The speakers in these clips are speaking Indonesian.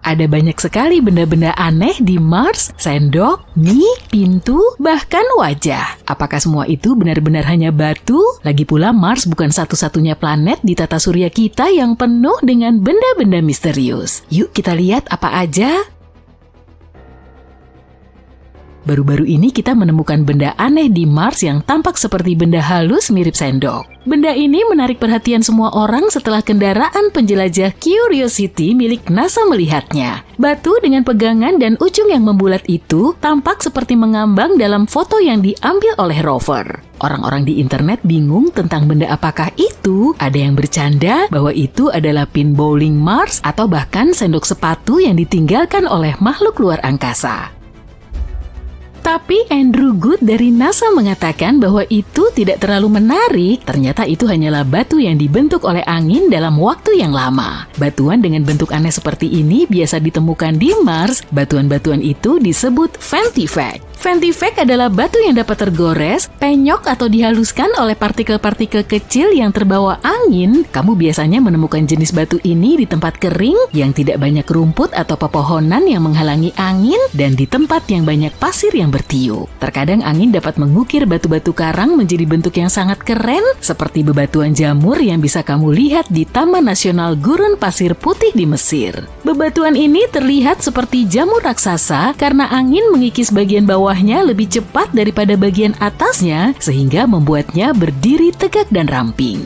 Ada banyak sekali benda-benda aneh di Mars, sendok, mie, pintu, bahkan wajah. Apakah semua itu benar-benar hanya batu? Lagi pula Mars bukan satu-satunya planet di tata surya kita yang penuh dengan benda-benda misterius. Yuk kita lihat apa aja. Baru-baru ini kita menemukan benda aneh di Mars yang tampak seperti benda halus mirip sendok. Benda ini menarik perhatian semua orang setelah kendaraan penjelajah Curiosity milik NASA melihatnya. Batu dengan pegangan dan ujung yang membulat itu tampak seperti mengambang dalam foto yang diambil oleh rover. Orang-orang di internet bingung tentang benda apakah itu. Ada yang bercanda bahwa itu adalah pin bowling Mars atau bahkan sendok sepatu yang ditinggalkan oleh makhluk luar angkasa. Tapi Andrew Good dari NASA mengatakan bahwa itu tidak terlalu menarik. Ternyata itu hanyalah batu yang dibentuk oleh angin dalam waktu yang lama. Batuan dengan bentuk aneh seperti ini biasa ditemukan di Mars. Batuan-batuan itu disebut Vantivac. Vantivac adalah batu yang dapat tergores, penyok atau dihaluskan oleh partikel-partikel kecil yang terbawa angin. Kamu biasanya menemukan jenis batu ini di tempat kering yang tidak banyak rumput atau pepohonan yang menghalangi angin dan di tempat yang banyak pasir yang bertiup. Terkadang angin dapat mengukir batu-batu karang menjadi bentuk yang sangat keren seperti bebatuan jamur yang bisa kamu lihat di Taman Nasional Gurun Pasir Putih di Mesir. Bebatuan ini terlihat seperti jamur raksasa karena angin mengikis bagian bawahnya lebih cepat daripada bagian atasnya sehingga membuatnya berdiri tegak dan ramping.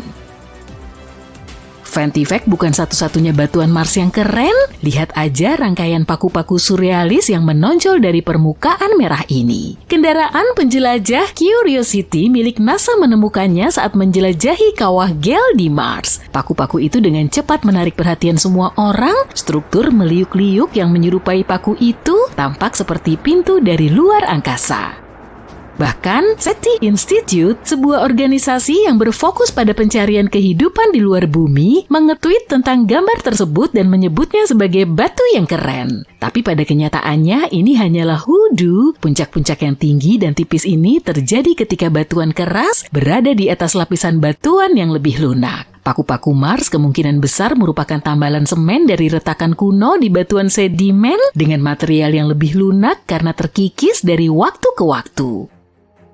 Vantivac bukan satu-satunya batuan Mars yang keren. Lihat aja rangkaian paku-paku surrealis yang menonjol dari permukaan merah ini. Kendaraan penjelajah Curiosity milik NASA menemukannya saat menjelajahi kawah gel di Mars. Paku-paku itu dengan cepat menarik perhatian semua orang. Struktur meliuk-liuk yang menyerupai paku itu tampak seperti pintu dari luar angkasa. Bahkan, SETI Institute, sebuah organisasi yang berfokus pada pencarian kehidupan di luar bumi, mengetweet tentang gambar tersebut dan menyebutnya sebagai batu yang keren. Tapi pada kenyataannya, ini hanyalah hoodoo. Puncak-puncak yang tinggi dan tipis ini terjadi ketika batuan keras berada di atas lapisan batuan yang lebih lunak. Paku-paku Mars kemungkinan besar merupakan tambalan semen dari retakan kuno di batuan sedimen dengan material yang lebih lunak karena terkikis dari waktu ke waktu.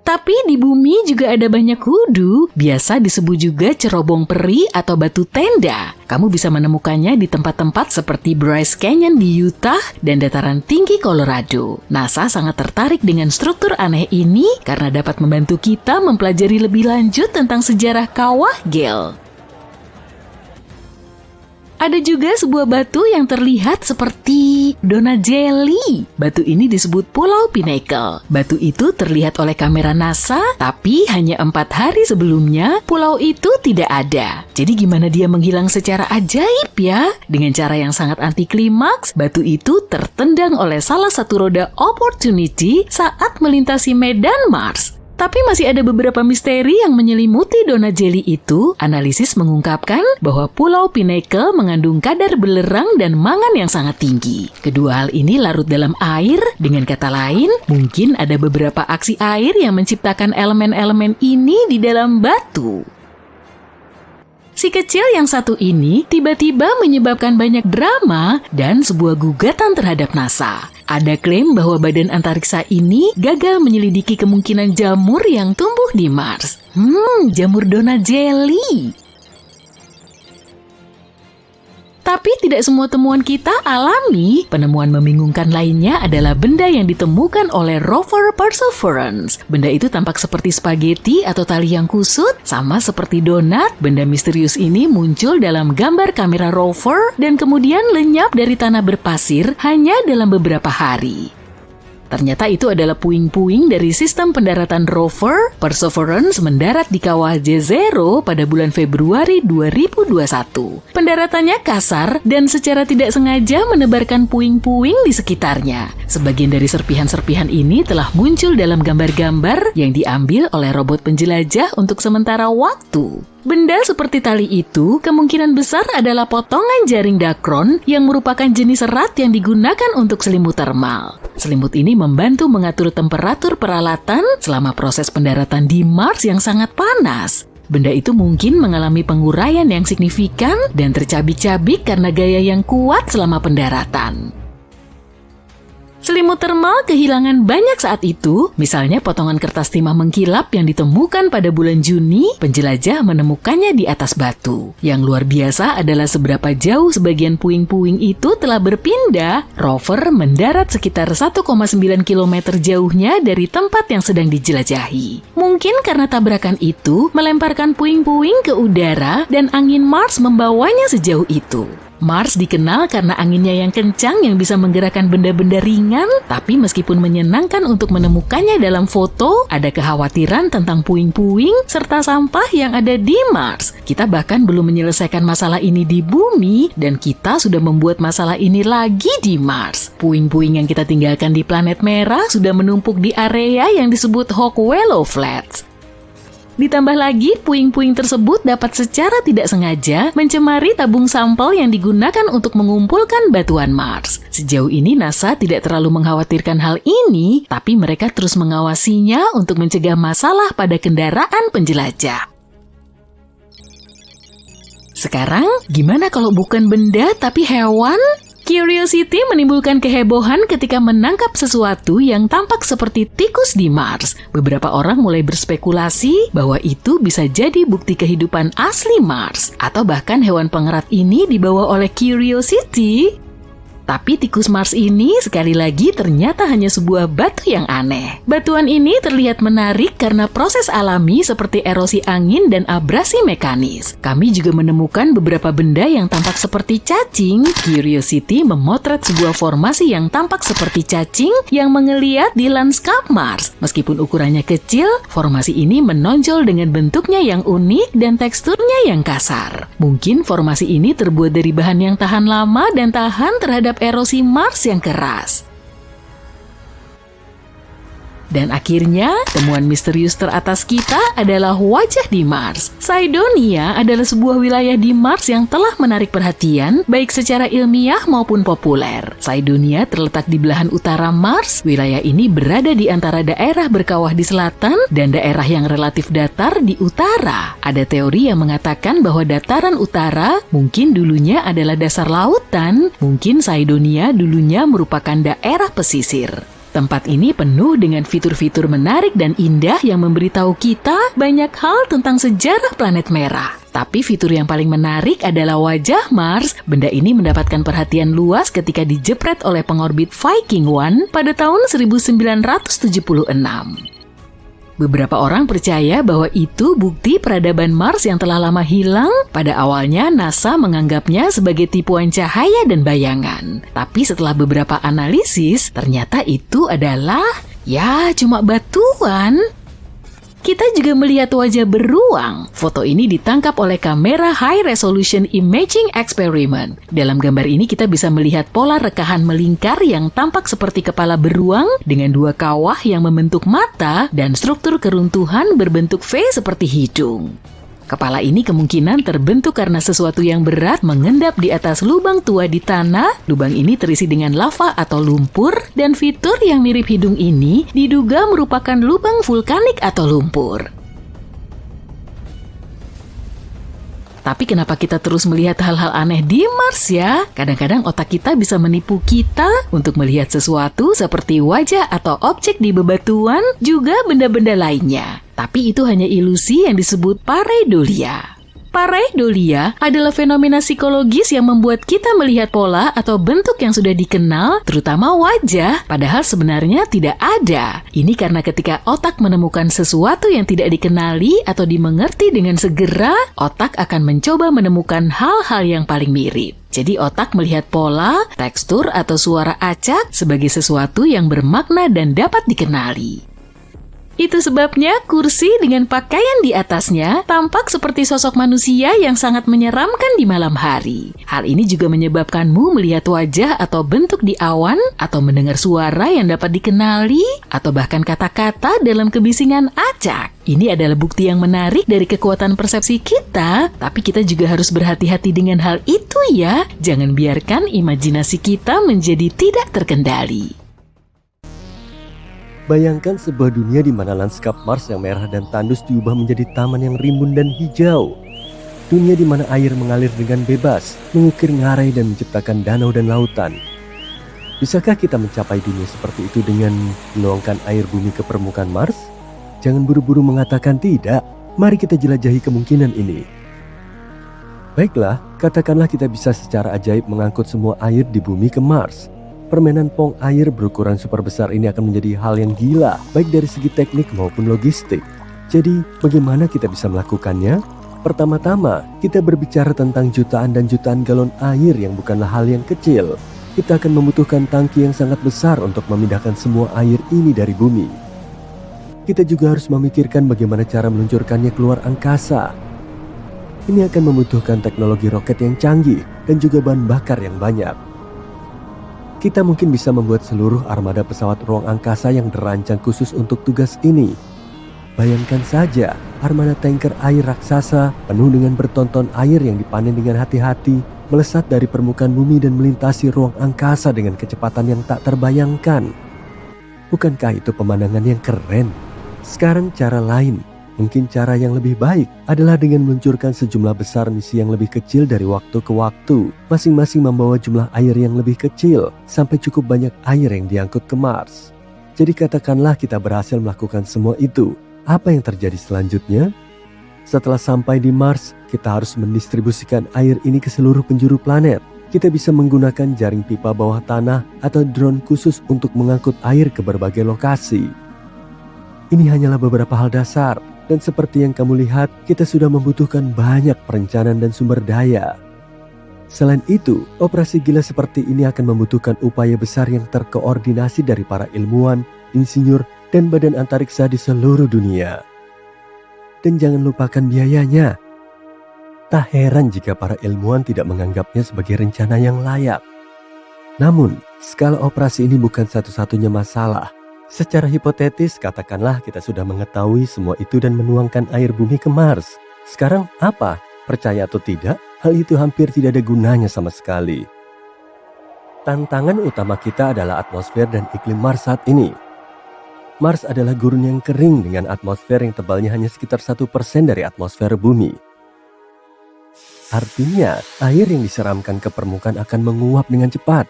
Tapi di bumi juga ada banyak hoodoo, biasa disebut juga cerobong peri atau batu tenda. Kamu bisa menemukannya di tempat-tempat seperti Bryce Canyon di Utah dan dataran tinggi Colorado. NASA sangat tertarik dengan struktur aneh ini karena dapat membantu kita mempelajari lebih lanjut tentang sejarah kawah gel. Ada juga sebuah batu yang terlihat seperti donat jelly. Batu ini disebut Pulau Pinnacle. Batu itu terlihat oleh kamera NASA, tapi hanya 4 hari sebelumnya pulau itu tidak ada. Jadi gimana dia menghilang secara ajaib ya? Dengan cara yang sangat anti klimaks, batu itu tertendang oleh salah satu roda Opportunity saat melintasi medan Mars. Tapi masih ada beberapa misteri yang menyelimuti donat jelly itu. Analisis mengungkapkan bahwa Pulau Pinnacle mengandung kadar belerang dan mangan yang sangat tinggi. Kedua hal ini larut dalam air. Dengan kata lain, mungkin ada beberapa aksi air yang menciptakan elemen-elemen ini di dalam batu. Si kecil yang satu ini tiba-tiba menyebabkan banyak drama dan sebuah gugatan terhadap NASA. Ada klaim bahwa badan antariksa ini gagal menyelidiki kemungkinan jamur yang tumbuh di Mars. Jamur donat jelly. Tapi tidak semua temuan kita alami. Penemuan membingungkan lainnya adalah benda yang ditemukan oleh rover Perseverance. Benda itu tampak seperti spaghetti atau tali yang kusut, sama seperti donat. Benda misterius ini muncul dalam gambar kamera rover dan kemudian lenyap dari tanah berpasir hanya dalam beberapa hari. Ternyata itu adalah puing-puing dari sistem pendaratan rover. Perseverance mendarat di kawah Jezero pada bulan Februari 2021. Pendaratannya kasar dan secara tidak sengaja menebarkan puing-puing di sekitarnya. Sebagian dari serpihan-serpihan ini telah muncul dalam gambar-gambar yang diambil oleh robot penjelajah untuk sementara waktu. Benda seperti tali itu kemungkinan besar adalah potongan jaring dakron yang merupakan jenis serat yang digunakan untuk selimut termal. Selimut ini membantu mengatur temperatur peralatan selama proses pendaratan di Mars yang sangat panas. Benda itu mungkin mengalami penguraian yang signifikan dan tercabik-cabik karena gaya yang kuat selama pendaratan. Selimut termal kehilangan banyak saat itu, misalnya potongan kertas timah mengkilap yang ditemukan pada bulan Juni, penjelajah menemukannya di atas batu. Yang luar biasa adalah seberapa jauh sebagian puing-puing itu telah berpindah. Rover mendarat sekitar 1,9 km jauhnya dari tempat yang sedang dijelajahi. Mungkin karena tabrakan itu melemparkan puing-puing ke udara dan angin Mars membawanya sejauh itu. Mars dikenal karena anginnya yang kencang yang bisa menggerakkan benda-benda ringan, tapi meskipun menyenangkan untuk menemukannya dalam foto, ada kekhawatiran tentang puing-puing serta sampah yang ada di Mars. Kita bahkan belum menyelesaikan masalah ini di bumi, dan kita sudah membuat masalah ini lagi di Mars. Puing-puing yang kita tinggalkan di planet merah sudah menumpuk di area yang disebut Hawkwellow Flats. Ditambah lagi, puing-puing tersebut dapat secara tidak sengaja mencemari tabung sampel yang digunakan untuk mengumpulkan batuan Mars. Sejauh ini NASA tidak terlalu mengkhawatirkan hal ini, tapi mereka terus mengawasinya untuk mencegah masalah pada kendaraan penjelajah. Sekarang, gimana kalau bukan benda tapi hewan? Curiosity menimbulkan kehebohan ketika menangkap sesuatu yang tampak seperti tikus di Mars. Beberapa orang mulai berspekulasi bahwa itu bisa jadi bukti kehidupan asli Mars, atau bahkan hewan pengerat ini dibawa oleh Curiosity. Tapi tikus Mars ini sekali lagi ternyata hanya sebuah batu yang aneh. Batuan ini terlihat menarik karena proses alami seperti erosi angin dan abrasi mekanis. Kami juga menemukan beberapa benda yang tampak seperti cacing. Curiosity memotret sebuah formasi yang tampak seperti cacing yang mengeliat di lanskap Mars. Meskipun ukurannya kecil, formasi ini menonjol dengan bentuknya yang unik dan teksturnya yang kasar. Mungkin formasi ini terbuat dari bahan yang tahan lama dan tahan terhadap erosi Mars yang keras. Dan akhirnya, temuan misterius teratas kita adalah wajah di Mars. Cydonia adalah sebuah wilayah di Mars yang telah menarik perhatian, baik secara ilmiah maupun populer. Cydonia terletak di belahan utara Mars. Wilayah ini berada di antara daerah berkawah di selatan dan daerah yang relatif datar di utara. Ada teori yang mengatakan bahwa dataran utara mungkin dulunya adalah dasar lautan, mungkin Cydonia dulunya merupakan daerah pesisir. Tempat ini penuh dengan fitur-fitur menarik dan indah yang memberitahu kita banyak hal tentang sejarah planet merah. Tapi fitur yang paling menarik adalah wajah Mars. Benda ini mendapatkan perhatian luas ketika dijepret oleh pengorbit Viking 1 pada tahun 1976. Beberapa orang percaya bahwa itu bukti peradaban Mars yang telah lama hilang. Pada awalnya, NASA menganggapnya sebagai tipuan cahaya dan bayangan. Tapi setelah beberapa analisis, ternyata itu adalah, cuma batuan. Kita juga melihat wajah beruang. Foto ini ditangkap oleh kamera High Resolution Imaging Experiment. Dalam gambar ini kita bisa melihat pola rekahan melingkar yang tampak seperti kepala beruang dengan dua kawah yang membentuk mata dan struktur keruntuhan berbentuk V seperti hidung. Kepala ini kemungkinan terbentuk karena sesuatu yang berat mengendap di atas lubang tua di tanah. Lubang ini terisi dengan lava atau lumpur, dan fitur yang mirip hidung ini diduga merupakan lubang vulkanik atau lumpur. Tapi kenapa kita terus melihat hal-hal aneh di Mars ya? Kadang-kadang otak kita bisa menipu kita untuk melihat sesuatu seperti wajah atau objek di bebatuan, juga benda-benda lainnya. Tapi itu hanya ilusi yang disebut pareidolia. Pareidolia adalah fenomena psikologis yang membuat kita melihat pola atau bentuk yang sudah dikenal, terutama wajah, padahal sebenarnya tidak ada. Ini karena ketika otak menemukan sesuatu yang tidak dikenali atau dimengerti dengan segera, otak akan mencoba menemukan hal-hal yang paling mirip. Jadi otak melihat pola, tekstur, atau suara acak sebagai sesuatu yang bermakna dan dapat dikenali. Itu sebabnya kursi dengan pakaian di atasnya tampak seperti sosok manusia yang sangat menyeramkan di malam hari. Hal ini juga menyebabkanmu melihat wajah atau bentuk di awan, atau mendengar suara yang dapat dikenali, atau bahkan kata-kata dalam kebisingan acak. Ini adalah bukti yang menarik dari kekuatan persepsi kita, tapi kita juga harus berhati-hati dengan hal itu ya. Jangan biarkan imajinasi kita menjadi tidak terkendali. Bayangkan sebuah dunia di mana lanskap Mars yang merah dan tandus diubah menjadi taman yang rimbun dan hijau. Dunia di mana air mengalir dengan bebas, mengukir ngarai dan menciptakan danau dan lautan. Bisakah kita mencapai dunia seperti itu dengan menuangkan air bumi ke permukaan Mars? Jangan buru-buru mengatakan tidak. Mari kita jelajahi kemungkinan ini. Baiklah, katakanlah kita bisa secara ajaib mengangkut semua air di bumi ke Mars. Permainan pong air berukuran super besar ini akan menjadi hal yang gila, baik dari segi teknik maupun logistik. Jadi, bagaimana kita bisa melakukannya? Pertama-tama, kita berbicara tentang jutaan dan jutaan galon air yang bukanlah hal yang kecil. Kita akan membutuhkan tangki yang sangat besar untuk memindahkan semua air ini dari bumi. Kita juga harus memikirkan bagaimana cara meluncurkannya keluar angkasa. Ini akan membutuhkan teknologi roket yang canggih dan juga bahan bakar yang banyak. Kita mungkin bisa membuat seluruh armada pesawat ruang angkasa yang dirancang khusus untuk tugas ini. Bayangkan saja, armada tanker air raksasa penuh dengan bertonton air yang dipanen dengan hati-hati, melesat dari permukaan bumi dan melintasi ruang angkasa dengan kecepatan yang tak terbayangkan. Bukankah itu pemandangan yang keren? Sekarang cara lain, mungkin cara yang lebih baik adalah dengan meluncurkan sejumlah besar misi yang lebih kecil dari waktu ke waktu, masing-masing membawa jumlah air yang lebih kecil sampai cukup banyak air yang diangkut ke Mars. Jadi katakanlah kita berhasil melakukan semua itu. Apa yang terjadi selanjutnya? Setelah sampai di Mars, kita harus mendistribusikan air ini ke seluruh penjuru planet. Kita bisa menggunakan jaring pipa bawah tanah atau drone khusus untuk mengangkut air ke berbagai lokasi. Ini hanyalah beberapa hal dasar, dan seperti yang kamu lihat, kita sudah membutuhkan banyak perencanaan dan sumber daya. Selain itu, operasi gila seperti ini akan membutuhkan upaya besar yang terkoordinasi dari para ilmuwan, insinyur, dan badan antariksa di seluruh dunia. Dan jangan lupakan biayanya. Tak heran jika para ilmuwan tidak menganggapnya sebagai rencana yang layak. Namun, skala operasi ini bukan satu-satunya masalah. Secara hipotetis, katakanlah kita sudah mengetahui semua itu dan menuangkan air bumi ke Mars. Sekarang apa? Percaya atau tidak, hal itu hampir tidak ada gunanya sama sekali. Tantangan utama kita adalah atmosfer dan iklim Mars saat ini. Mars adalah gurun yang kering dengan atmosfer yang tebalnya hanya sekitar 1% dari atmosfer bumi. Artinya, air yang diseramkan ke permukaan akan menguap dengan cepat.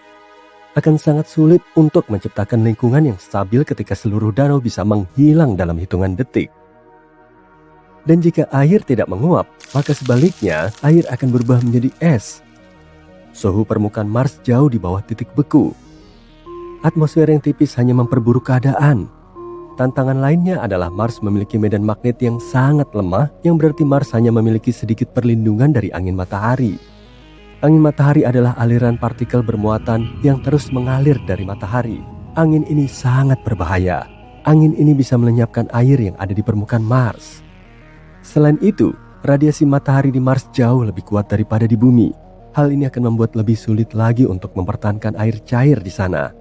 Akan sangat sulit untuk menciptakan lingkungan yang stabil ketika seluruh danau bisa menghilang dalam hitungan detik. Dan jika air tidak menguap, maka sebaliknya air akan berubah menjadi es. Suhu permukaan Mars jauh di bawah titik beku. Atmosfer yang tipis hanya memperburuk keadaan. Tantangan lainnya adalah Mars memiliki medan magnet yang sangat lemah, yang berarti Mars hanya memiliki sedikit perlindungan dari angin matahari. Angin matahari adalah aliran partikel bermuatan yang terus mengalir dari matahari. Angin ini sangat berbahaya. Angin ini bisa melenyapkan air yang ada di permukaan Mars. Selain itu, radiasi matahari di Mars jauh lebih kuat daripada di bumi. Hal ini akan membuat lebih sulit lagi untuk mempertahankan air cair di sana.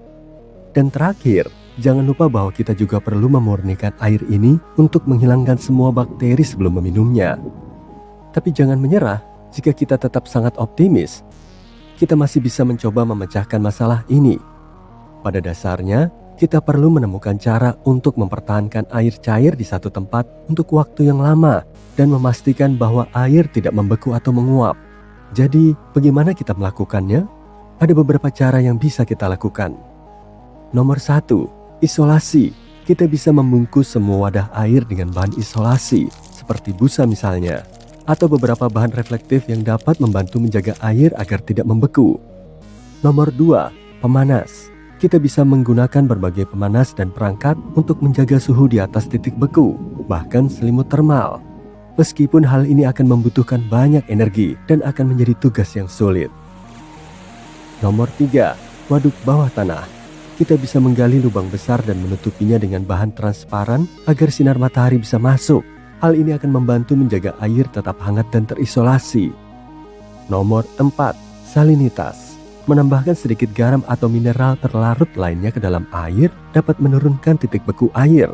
Dan terakhir, jangan lupa bahwa kita juga perlu memurnikan air ini untuk menghilangkan semua bakteri sebelum meminumnya. Tapi jangan menyerah, jika kita tetap sangat optimis, kita masih bisa mencoba memecahkan masalah ini. Pada dasarnya, kita perlu menemukan cara untuk mempertahankan air cair di satu tempat untuk waktu yang lama dan memastikan bahwa air tidak membeku atau menguap. Jadi, bagaimana kita melakukannya? Ada beberapa cara yang bisa kita lakukan. Nomor 1, isolasi. Kita bisa membungkus semua wadah air dengan bahan isolasi, seperti busa misalnya, atau beberapa bahan reflektif yang dapat membantu menjaga air agar tidak membeku. Nomor 2, pemanas. Kita bisa menggunakan berbagai pemanas dan perangkat untuk menjaga suhu di atas titik beku, bahkan selimut termal. Meskipun hal ini akan membutuhkan banyak energi dan akan menjadi tugas yang sulit. Nomor 3, waduk bawah tanah. Kita bisa menggali lubang besar dan menutupinya dengan bahan transparan agar sinar matahari bisa masuk. Hal ini akan membantu menjaga air tetap hangat dan terisolasi. Nomor 4, salinitas. Menambahkan sedikit garam atau mineral terlarut lainnya ke dalam air dapat menurunkan titik beku air.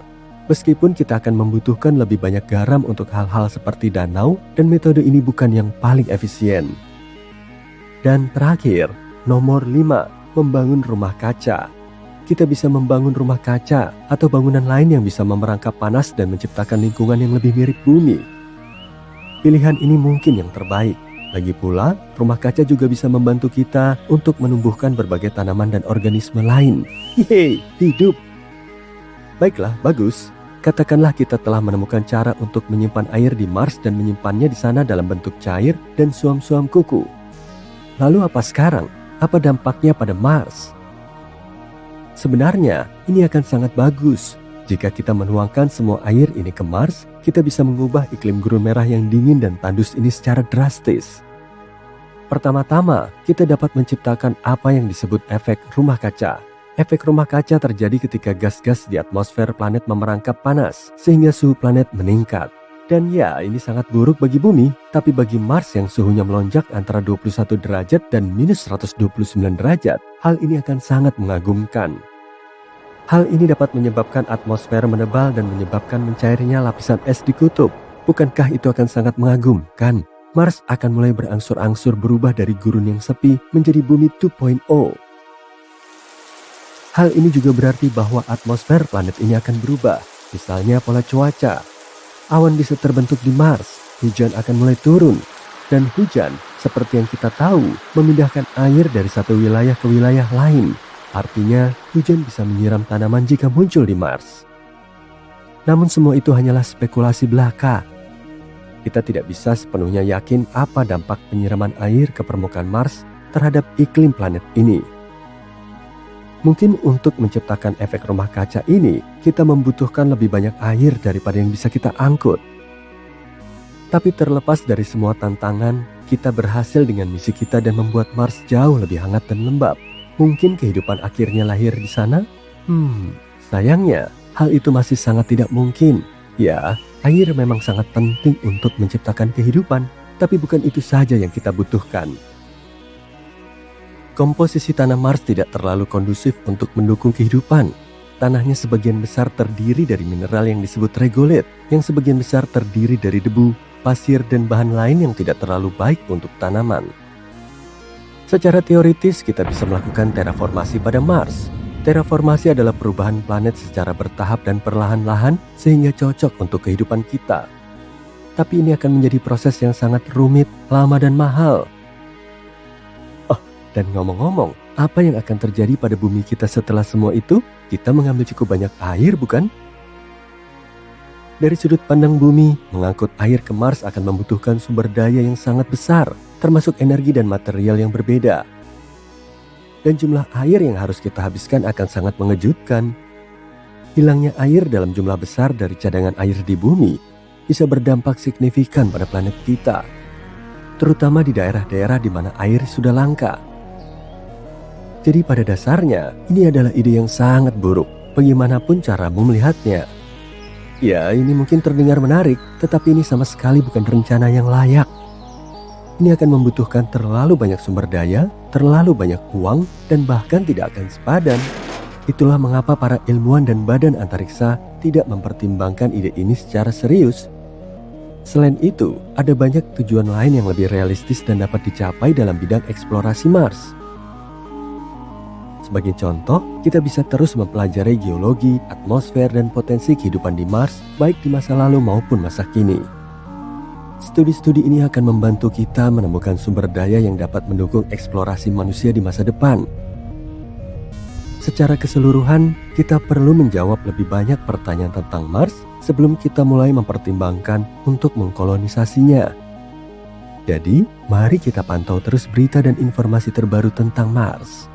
Meskipun kita akan membutuhkan lebih banyak garam untuk hal-hal seperti danau, dan metode ini bukan yang paling efisien. Dan terakhir, nomor 5, membangun rumah kaca. Kita bisa membangun rumah kaca atau bangunan lain yang bisa memerangkap panas dan menciptakan lingkungan yang lebih mirip bumi. Pilihan ini mungkin yang terbaik, Lagi pula, rumah kaca juga bisa membantu kita untuk menumbuhkan berbagai tanaman dan organisme lain. Yeay, hidup! Baiklah, bagus. Katakanlah kita telah menemukan cara untuk menyimpan air di Mars dan menyimpannya di sana dalam bentuk cair dan suam-suam kuku. Lalu apa sekarang? Apa dampaknya pada Mars? Sebenarnya, ini akan sangat bagus. Jika kita menuangkan semua air ini ke Mars, kita bisa mengubah iklim gurun merah yang dingin dan tandus ini secara drastis. Pertama-tama, kita dapat menciptakan apa yang disebut efek rumah kaca. Efek rumah kaca terjadi ketika gas-gas di atmosfer planet memerangkap panas, sehingga suhu planet meningkat. Dan ya, ini sangat buruk bagi bumi, tapi bagi Mars yang suhunya melonjak antara 21 derajat dan minus 129 derajat, hal ini akan sangat mengagumkan. Hal ini dapat menyebabkan atmosfer menebal dan menyebabkan mencairnya lapisan es di kutub. Bukankah itu akan sangat mengagumkan? Mars akan mulai berangsur-angsur berubah dari gurun yang sepi menjadi bumi 2.0. Hal ini juga berarti bahwa atmosfer planet ini akan berubah. Misalnya pola cuaca. Awan bisa terbentuk di Mars, hujan akan mulai turun. Dan hujan, seperti yang kita tahu, memindahkan air dari satu wilayah ke wilayah lain. Artinya, hujan bisa menyiram tanaman jika muncul di Mars. Namun semua itu hanyalah spekulasi belaka. Kita tidak bisa sepenuhnya yakin apa dampak penyiraman air ke permukaan Mars terhadap iklim planet ini. Mungkin untuk menciptakan efek rumah kaca ini, kita membutuhkan lebih banyak air daripada yang bisa kita angkut. Tapi terlepas dari semua tantangan, kita berhasil dengan misi kita dan membuat Mars jauh lebih hangat dan lembab. Mungkin kehidupan akhirnya lahir di sana? Sayangnya, hal itu masih sangat tidak mungkin. Ya, air memang sangat penting untuk menciptakan kehidupan, tapi bukan itu saja yang kita butuhkan. Komposisi tanah Mars tidak terlalu kondusif untuk mendukung kehidupan. Tanahnya sebagian besar terdiri dari mineral yang disebut regolith, yang sebagian besar terdiri dari debu, pasir, dan bahan lain yang tidak terlalu baik untuk tanaman. Secara teoritis, kita bisa melakukan terraformasi pada Mars. Terraformasi adalah perubahan planet secara bertahap dan perlahan-lahan sehingga cocok untuk kehidupan kita. Tapi ini akan menjadi proses yang sangat rumit, lama, dan mahal. Oh, dan ngomong-ngomong, apa yang akan terjadi pada bumi kita setelah semua itu? Kita mengambil cukup banyak air, bukan? Dari sudut pandang bumi, mengangkut air ke Mars akan membutuhkan sumber daya yang sangat besar, termasuk energi dan material yang berbeda. Dan jumlah air yang harus kita habiskan akan sangat mengejutkan. Hilangnya air dalam jumlah besar dari cadangan air di bumi bisa berdampak signifikan pada planet kita, terutama di daerah-daerah di mana air sudah langka. Jadi pada dasarnya, ini adalah ide yang sangat buruk, bagaimanapun caramu melihatnya. Ya, ini mungkin terdengar menarik, tetapi ini sama sekali bukan rencana yang layak. Ini akan membutuhkan terlalu banyak sumber daya, terlalu banyak uang, dan bahkan tidak akan sepadan. Itulah mengapa para ilmuwan dan badan antariksa tidak mempertimbangkan ide ini secara serius. Selain itu, ada banyak tujuan lain yang lebih realistis dan dapat dicapai dalam bidang eksplorasi Mars. Sebagai contoh, kita bisa terus mempelajari geologi, atmosfer, dan potensi kehidupan di Mars, baik di masa lalu maupun masa kini. Studi-studi ini akan membantu kita menemukan sumber daya yang dapat mendukung eksplorasi manusia di masa depan. Secara keseluruhan, kita perlu menjawab lebih banyak pertanyaan tentang Mars sebelum kita mulai mempertimbangkan untuk mengkolonisasinya. Jadi, mari kita pantau terus berita dan informasi terbaru tentang Mars.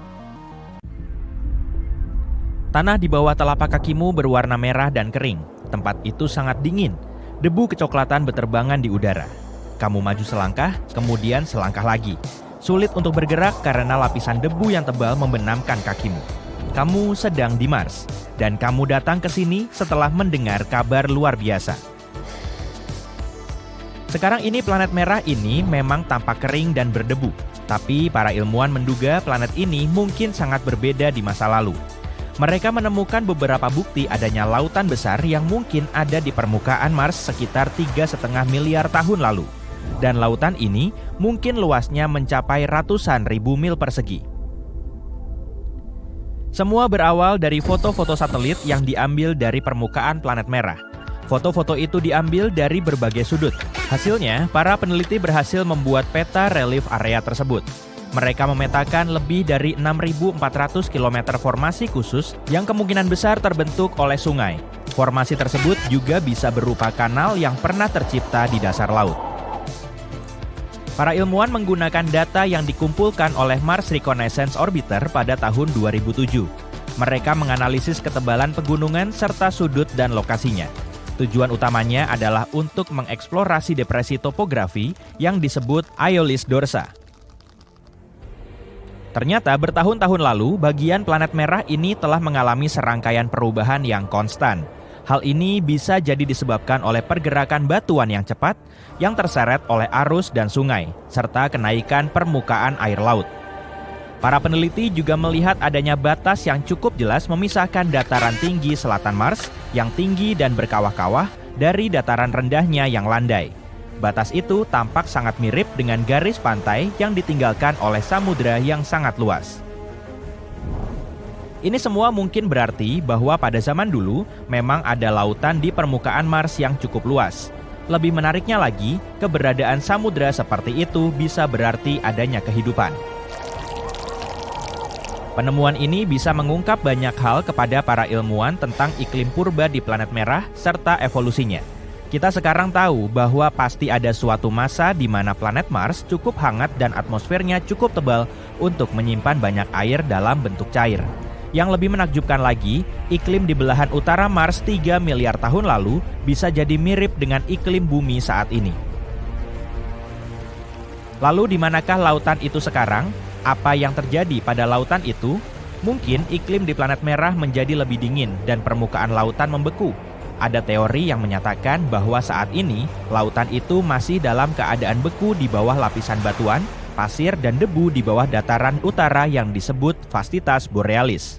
Tanah di bawah telapak kakimu berwarna merah dan kering. Tempat itu sangat dingin. Debu kecoklatan berterbangan di udara. Kamu maju selangkah, kemudian selangkah lagi. Sulit untuk bergerak karena lapisan debu yang tebal membenamkan kakimu. Kamu sedang di Mars, dan kamu datang ke sini setelah mendengar kabar luar biasa. Sekarang ini planet merah ini memang tampak kering dan berdebu. Tapi para ilmuwan menduga planet ini mungkin sangat berbeda di masa lalu. Mereka menemukan beberapa bukti adanya lautan besar yang mungkin ada di permukaan Mars sekitar 3,5 miliar tahun lalu. Dan lautan ini mungkin luasnya mencapai ratusan ribu mil persegi. Semua berawal dari foto-foto satelit yang diambil dari permukaan planet merah. Foto-foto itu diambil dari berbagai sudut. Hasilnya, para peneliti berhasil membuat peta relief area tersebut. Mereka memetakan lebih dari 6.400 km formasi khusus yang kemungkinan besar terbentuk oleh sungai. Formasi tersebut juga bisa berupa kanal yang pernah tercipta di dasar laut. Para ilmuwan menggunakan data yang dikumpulkan oleh Mars Reconnaissance Orbiter pada tahun 2007. Mereka menganalisis ketebalan pegunungan serta sudut dan lokasinya. Tujuan utamanya adalah untuk mengeksplorasi depresi topografi yang disebut Aeolis Dorsa. Ternyata bertahun-tahun lalu, bagian planet merah ini telah mengalami serangkaian perubahan yang konstan. Hal ini bisa jadi disebabkan oleh pergerakan batuan yang cepat yang terseret oleh arus dan sungai, serta kenaikan permukaan air laut. Para peneliti juga melihat adanya batas yang cukup jelas memisahkan dataran tinggi selatan Mars yang tinggi dan berkawah-kawah dari dataran rendahnya yang landai. Batas itu tampak sangat mirip dengan garis pantai yang ditinggalkan oleh samudra yang sangat luas. Ini semua mungkin berarti bahwa pada zaman dulu memang ada lautan di permukaan Mars yang cukup luas. Lebih menariknya lagi, keberadaan samudra seperti itu bisa berarti adanya kehidupan. Penemuan ini bisa mengungkap banyak hal kepada para ilmuwan tentang iklim purba di planet merah serta evolusinya. Kita sekarang tahu bahwa pasti ada suatu masa di mana planet Mars cukup hangat dan atmosfernya cukup tebal untuk menyimpan banyak air dalam bentuk cair. Yang lebih menakjubkan lagi, iklim di belahan utara Mars 3 miliar tahun lalu bisa jadi mirip dengan iklim bumi saat ini. Lalu di manakah lautan itu sekarang? Apa yang terjadi pada lautan itu? Mungkin iklim di planet merah menjadi lebih dingin dan permukaan lautan membeku. Ada teori yang menyatakan bahwa saat ini lautan itu masih dalam keadaan beku di bawah lapisan batuan, pasir dan debu di bawah dataran utara yang disebut Vastitas Borealis.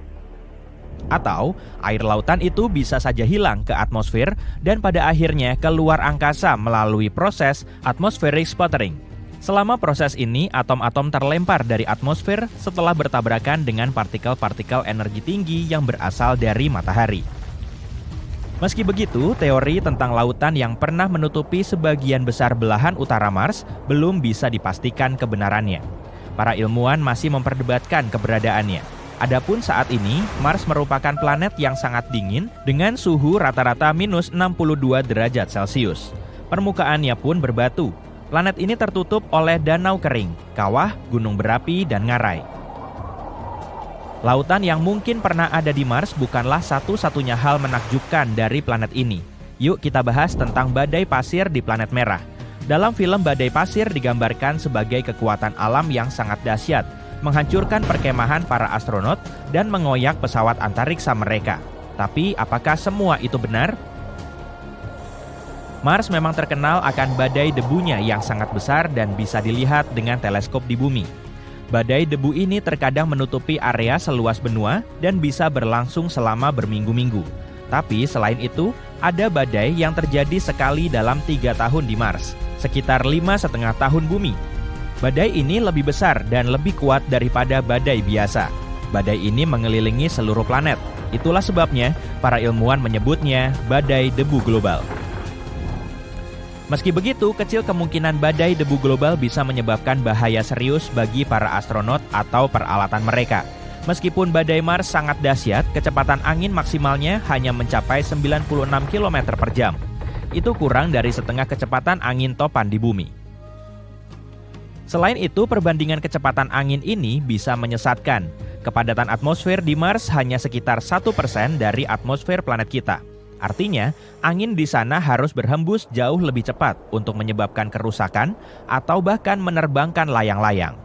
Atau air lautan itu bisa saja hilang ke atmosfer dan pada akhirnya keluar angkasa melalui proses atmospheric sputtering. Selama proses ini, atom-atom terlempar dari atmosfer setelah bertabrakan dengan partikel-partikel energi tinggi yang berasal dari matahari. Meski begitu, teori tentang lautan yang pernah menutupi sebagian besar belahan utara Mars belum bisa dipastikan kebenarannya. Para ilmuwan masih memperdebatkan keberadaannya. Adapun saat ini, Mars merupakan planet yang sangat dingin dengan suhu rata-rata minus 62 derajat Celcius. Permukaannya pun berbatu. Planet ini tertutup oleh danau kering, kawah, gunung berapi, dan ngarai. Lautan yang mungkin pernah ada di Mars bukanlah satu-satunya hal menakjubkan dari planet ini. Yuk kita bahas tentang badai pasir di planet merah. Dalam film Badai Pasir digambarkan sebagai kekuatan alam yang sangat dahsyat, menghancurkan perkemahan para astronot dan mengoyak pesawat antariksa mereka. Tapi apakah semua itu benar? Mars memang terkenal akan badai debunya yang sangat besar dan bisa dilihat dengan teleskop di bumi. Badai debu ini terkadang menutupi area seluas benua dan bisa berlangsung selama berminggu-minggu. Tapi selain itu, ada badai yang terjadi sekali dalam 3 tahun di Mars, sekitar 5,5 tahun bumi. Badai ini lebih besar dan lebih kuat daripada badai biasa. Badai ini mengelilingi seluruh planet. Itulah sebabnya para ilmuwan menyebutnya badai debu global. Meski begitu, kecil kemungkinan badai debu global bisa menyebabkan bahaya serius bagi para astronot atau peralatan mereka. Meskipun badai Mars sangat dahsyat, kecepatan angin maksimalnya hanya mencapai 96 km per jam. Itu kurang dari setengah kecepatan angin topan di bumi. Selain itu, perbandingan kecepatan angin ini bisa menyesatkan. Kepadatan atmosfer di Mars hanya sekitar 1% dari atmosfer planet kita. Artinya, angin di sana harus berhembus jauh lebih cepat untuk menyebabkan kerusakan atau bahkan menerbangkan layang-layang.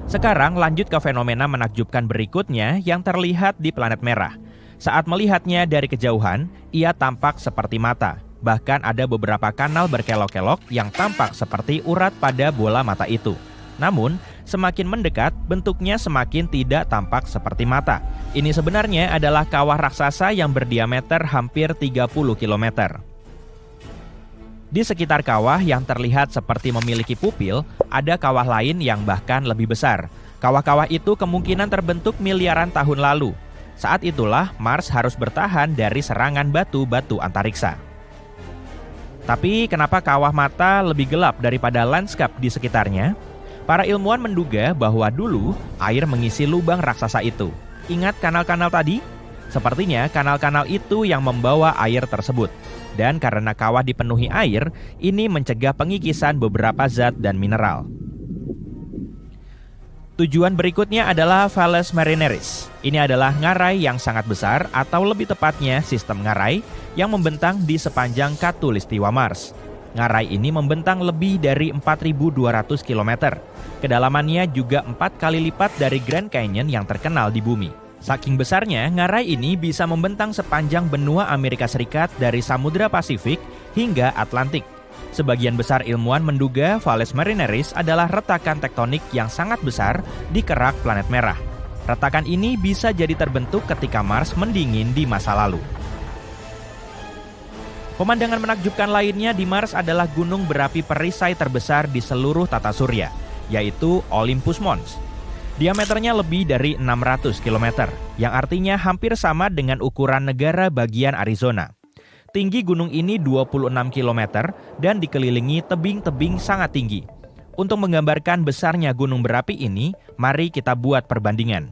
Sekarang lanjut ke fenomena menakjubkan berikutnya yang terlihat di planet merah. Saat melihatnya dari kejauhan, ia tampak seperti mata. Bahkan ada beberapa kanal berkelok-kelok yang tampak seperti urat pada bola mata itu. Namun, semakin mendekat, bentuknya semakin tidak tampak seperti mata. Ini sebenarnya adalah kawah raksasa yang berdiameter hampir 30 km. Di sekitar kawah yang terlihat seperti memiliki pupil, ada kawah lain yang bahkan lebih besar. Kawah-kawah itu kemungkinan terbentuk miliaran tahun lalu. Saat itulah Mars harus bertahan dari serangan batu-batu antariksa. Tapi kenapa kawah mata lebih gelap daripada lanskap di sekitarnya? Para ilmuwan menduga bahwa dulu air mengisi lubang raksasa itu. Ingat kanal-kanal tadi? Sepertinya kanal-kanal itu yang membawa air tersebut. Dan karena kawah dipenuhi air, ini mencegah pengikisan beberapa zat dan mineral. Tujuan berikutnya adalah Valles Marineris. Ini adalah ngarai yang sangat besar, atau lebih tepatnya sistem ngarai yang membentang di sepanjang Khatulistiwa Mars. Ngarai ini membentang lebih dari 4.200 km. Kedalamannya juga 4 kali lipat dari Grand Canyon yang terkenal di bumi. Saking besarnya, ngarai ini bisa membentang sepanjang benua Amerika Serikat dari Samudra Pasifik hingga Atlantik. Sebagian besar ilmuwan menduga Valles Marineris adalah retakan tektonik yang sangat besar di kerak planet merah. Retakan ini bisa jadi terbentuk ketika Mars mendingin di masa lalu. Pemandangan menakjubkan lainnya di Mars adalah gunung berapi perisai terbesar di seluruh tata surya, yaitu Olympus Mons. Diameternya lebih dari 600 km, yang artinya hampir sama dengan ukuran negara bagian Arizona. Tinggi gunung ini 26 km dan dikelilingi tebing-tebing sangat tinggi. Untuk menggambarkan besarnya gunung berapi ini, mari kita buat perbandingan.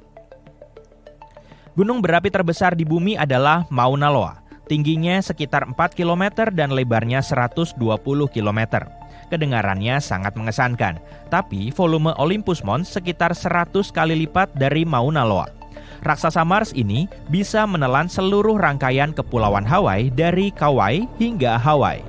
Gunung berapi terbesar di bumi adalah Mauna Loa. Tingginya sekitar 4 km dan lebarnya 120 km. Kedengarannya sangat mengesankan, tapi volume Olympus Mons sekitar 100 kali lipat dari Mauna Loa. Raksasa Mars ini bisa menelan seluruh rangkaian kepulauan Hawaii dari Kauai hingga Hawaii.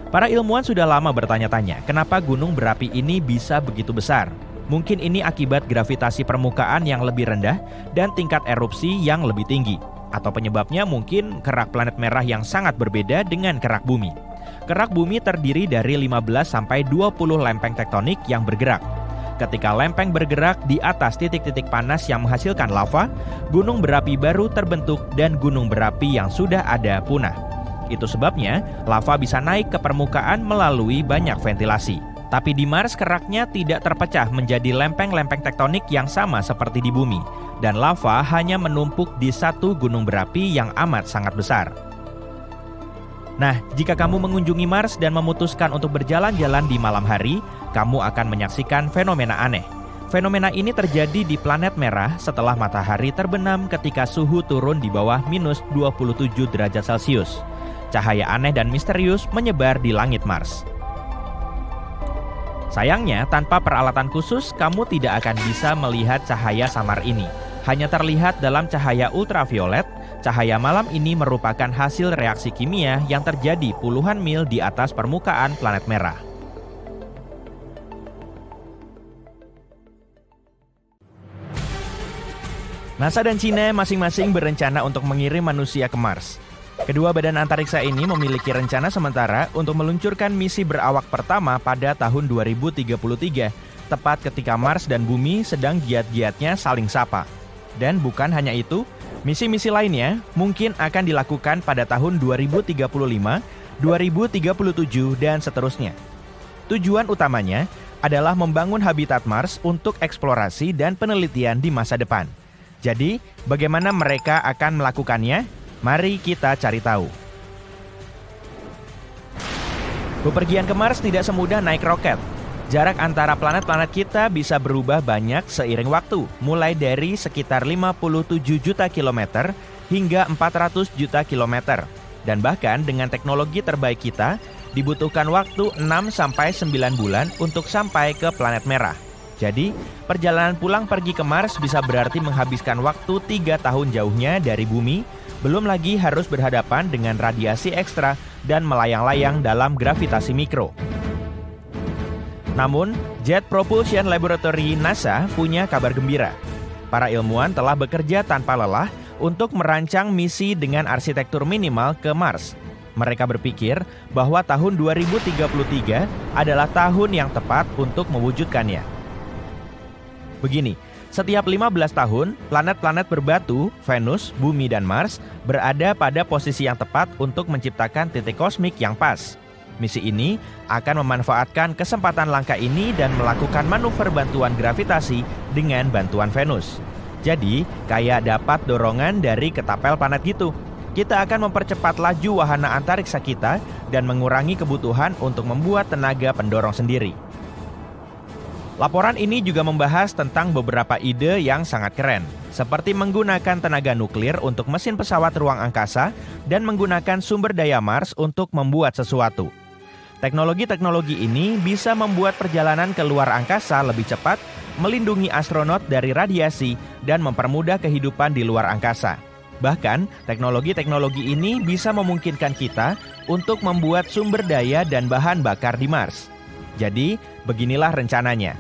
Para ilmuwan sudah lama bertanya-tanya kenapa gunung berapi ini bisa begitu besar. Mungkin ini akibat gravitasi permukaan yang lebih rendah dan tingkat erupsi yang lebih tinggi. Atau penyebabnya mungkin kerak planet merah yang sangat berbeda dengan kerak bumi. Kerak bumi terdiri dari 15-20 lempeng tektonik yang bergerak. Ketika lempeng bergerak di atas titik-titik panas yang menghasilkan lava, gunung berapi baru terbentuk dan gunung berapi yang sudah ada punah. Itu sebabnya lava bisa naik ke permukaan melalui banyak ventilasi. Tapi di Mars keraknya tidak terpecah menjadi lempeng-lempeng tektonik yang sama seperti di bumi, dan lava hanya menumpuk di satu gunung berapi yang amat sangat besar. Nah, jika kamu mengunjungi Mars dan memutuskan untuk berjalan-jalan di malam hari, kamu akan menyaksikan fenomena aneh. Fenomena ini terjadi di planet merah setelah matahari terbenam ketika suhu turun di bawah minus 27 derajat Celcius. Cahaya aneh dan misterius menyebar di langit Mars. Sayangnya, tanpa peralatan khusus, kamu tidak akan bisa melihat cahaya samar ini. Hanya terlihat dalam cahaya ultraviolet. Cahaya malam ini merupakan hasil reaksi kimia yang terjadi puluhan mil di atas permukaan planet merah. NASA dan China masing-masing berencana untuk mengirim manusia ke Mars. Kedua badan antariksa ini memiliki rencana sementara untuk meluncurkan misi berawak pertama pada tahun 2033, tepat ketika Mars dan Bumi sedang giat-giatnya saling sapa. Dan bukan hanya itu, misi-misi lainnya mungkin akan dilakukan pada tahun 2035, 2037, dan seterusnya. Tujuan utamanya adalah membangun habitat Mars untuk eksplorasi dan penelitian di masa depan. Jadi, bagaimana mereka akan melakukannya? Mari kita cari tahu. Bepergian ke Mars tidak semudah naik roket. Jarak antara planet-planet kita bisa berubah banyak seiring waktu, mulai dari sekitar 57 juta kilometer hingga 400 juta kilometer. Dan bahkan dengan teknologi terbaik kita, dibutuhkan waktu 6-9 bulan untuk sampai ke planet merah. Jadi, perjalanan pulang pergi ke Mars bisa berarti menghabiskan waktu 3 tahun jauhnya dari bumi, belum lagi harus berhadapan dengan radiasi ekstra dan melayang-layang dalam gravitasi mikro. Namun, Jet Propulsion Laboratory NASA punya kabar gembira. Para ilmuwan telah bekerja tanpa lelah untuk merancang misi dengan arsitektur minimal ke Mars. Mereka berpikir bahwa tahun 2033 adalah tahun yang tepat untuk mewujudkannya. Begini, setiap 15 tahun, planet-planet berbatu, Venus, Bumi, dan Mars berada pada posisi yang tepat untuk menciptakan titik kosmik yang pas. Misi ini akan memanfaatkan kesempatan langka ini dan melakukan manuver bantuan gravitasi dengan bantuan Venus. Jadi, kayak dapat dorongan dari ketapel planet gitu. Kita akan mempercepat laju wahana antariksa kita dan mengurangi kebutuhan untuk membuat tenaga pendorong sendiri. Laporan ini juga membahas tentang beberapa ide yang sangat keren, seperti menggunakan tenaga nuklir untuk mesin pesawat ruang angkasa dan menggunakan sumber daya Mars untuk membuat sesuatu. Teknologi-teknologi ini bisa membuat perjalanan ke luar angkasa lebih cepat, melindungi astronot dari radiasi, dan mempermudah kehidupan di luar angkasa. Bahkan, teknologi-teknologi ini bisa memungkinkan kita untuk membuat sumber daya dan bahan bakar di Mars. Jadi, beginilah rencananya.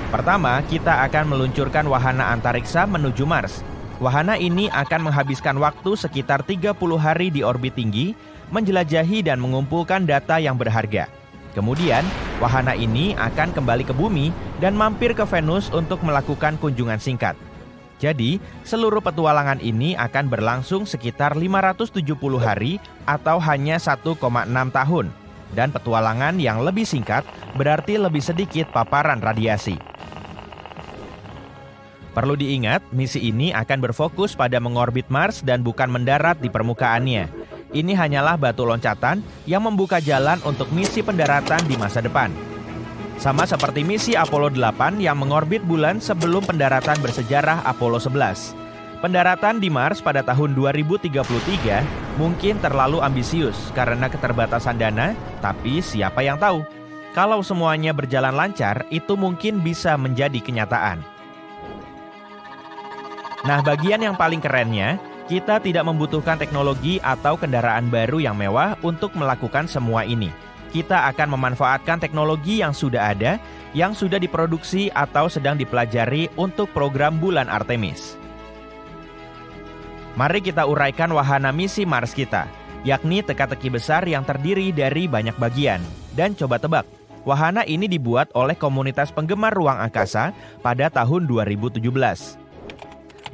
Pertama, kita akan meluncurkan wahana antariksa menuju Mars. Wahana ini akan menghabiskan waktu sekitar 30 hari di orbit tinggi, menjelajahi dan mengumpulkan data yang berharga. Kemudian, wahana ini akan kembali ke bumi dan mampir ke Venus untuk melakukan kunjungan singkat. Jadi, seluruh petualangan ini akan berlangsung sekitar 570 hari atau hanya 1,6 tahun. Dan petualangan yang lebih singkat berarti lebih sedikit paparan radiasi. Perlu diingat, misi ini akan berfokus pada mengorbit Mars dan bukan mendarat di permukaannya. Ini hanyalah batu loncatan yang membuka jalan untuk misi pendaratan di masa depan. Sama seperti misi Apollo 8 yang mengorbit bulan sebelum pendaratan bersejarah Apollo 11. Pendaratan di Mars pada tahun 2033 mungkin terlalu ambisius karena keterbatasan dana, tapi siapa yang tahu? Kalau semuanya berjalan lancar, itu mungkin bisa menjadi kenyataan. Nah, bagian yang paling kerennya, kita tidak membutuhkan teknologi atau kendaraan baru yang mewah untuk melakukan semua ini. Kita akan memanfaatkan teknologi yang sudah ada, yang sudah diproduksi atau sedang dipelajari untuk program bulan Artemis. Mari kita uraikan wahana misi Mars kita, yakni teka-teki besar yang terdiri dari banyak bagian. Dan coba tebak, wahana ini dibuat oleh komunitas penggemar ruang angkasa pada tahun 2017.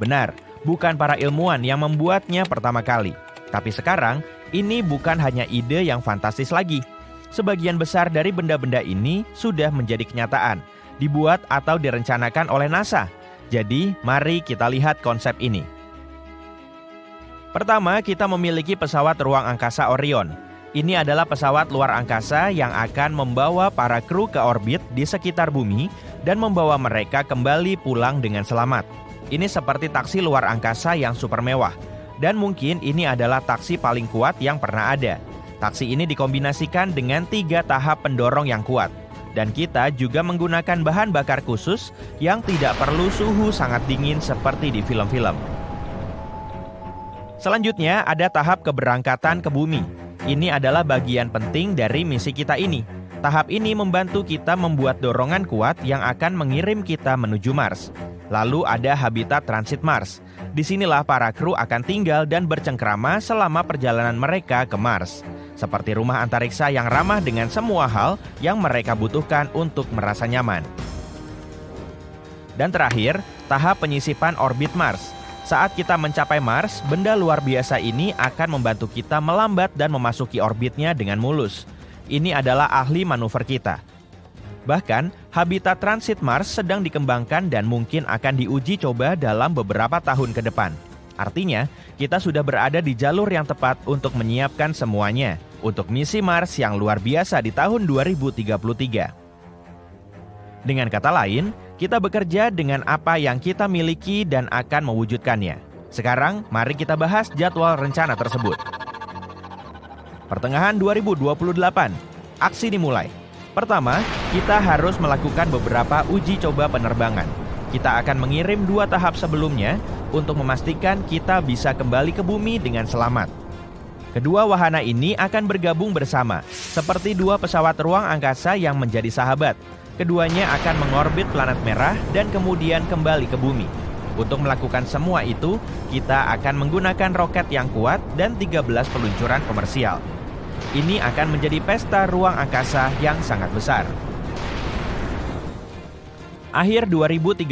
Benar, bukan para ilmuwan yang membuatnya pertama kali. Tapi sekarang, ini bukan hanya ide yang fantastis lagi. Sebagian besar dari benda-benda ini sudah menjadi kenyataan, dibuat atau direncanakan oleh NASA. Jadi, mari kita lihat konsep ini. Pertama, kita memiliki pesawat ruang angkasa Orion. Ini adalah pesawat luar angkasa yang akan membawa para kru ke orbit di sekitar bumi dan membawa mereka kembali pulang dengan selamat. Ini seperti taksi luar angkasa yang super mewah. Dan mungkin ini adalah taksi paling kuat yang pernah ada. Taksi ini dikombinasikan dengan 3 tahap pendorong yang kuat. Dan kita juga menggunakan bahan bakar khusus yang tidak perlu suhu sangat dingin seperti di film-film. Selanjutnya ada tahap keberangkatan ke bumi. Ini adalah bagian penting dari misi kita ini. Tahap ini membantu kita membuat dorongan kuat yang akan mengirim kita menuju Mars. Lalu ada habitat transit Mars. Disinilah para kru akan tinggal dan bercengkrama selama perjalanan mereka ke Mars. Seperti rumah antariksa yang ramah dengan semua hal yang mereka butuhkan untuk merasa nyaman. Dan terakhir, tahap penyisipan orbit Mars. Saat kita mencapai Mars, benda luar biasa ini akan membantu kita melambat dan memasuki orbitnya dengan mulus. Ini adalah ahli manuver kita. Bahkan, habitat transit Mars sedang dikembangkan dan mungkin akan diuji coba dalam beberapa tahun ke depan. Artinya, kita sudah berada di jalur yang tepat untuk menyiapkan semuanya untuk misi Mars yang luar biasa di tahun 2033. Dengan kata lain, kita bekerja dengan apa yang kita miliki dan akan mewujudkannya. Sekarang, mari kita bahas jadwal rencana tersebut. Pertengahan 2028, aksi dimulai. Pertama, kita harus melakukan beberapa uji coba penerbangan. Kita akan mengirim 2 tahap sebelumnya untuk memastikan kita bisa kembali ke bumi dengan selamat. Kedua wahana ini akan bergabung bersama, seperti 2 pesawat ruang angkasa yang menjadi sahabat. Keduanya akan mengorbit planet merah dan kemudian kembali ke bumi. Untuk melakukan semua itu, kita akan menggunakan roket yang kuat dan 13 peluncuran komersial. Ini akan menjadi pesta ruang angkasa yang sangat besar. Akhir 2032.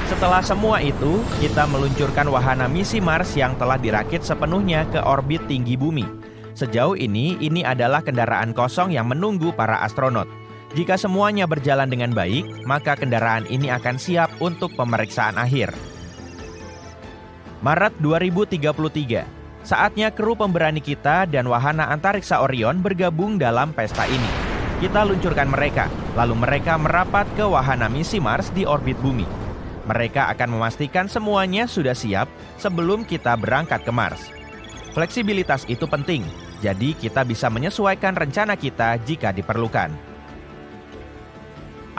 Setelah semua itu, kita meluncurkan wahana misi Mars yang telah dirakit sepenuhnya ke orbit tinggi bumi. Sejauh ini adalah kendaraan kosong yang menunggu para astronot. Jika semuanya berjalan dengan baik, maka kendaraan ini akan siap untuk pemeriksaan akhir. Maret 2033, saatnya kru pemberani kita dan wahana antariksa Orion bergabung dalam pesta ini. Kita luncurkan mereka, lalu mereka merapat ke wahana misi Mars di orbit bumi. Mereka akan memastikan semuanya sudah siap sebelum kita berangkat ke Mars. Fleksibilitas itu penting, jadi kita bisa menyesuaikan rencana kita jika diperlukan.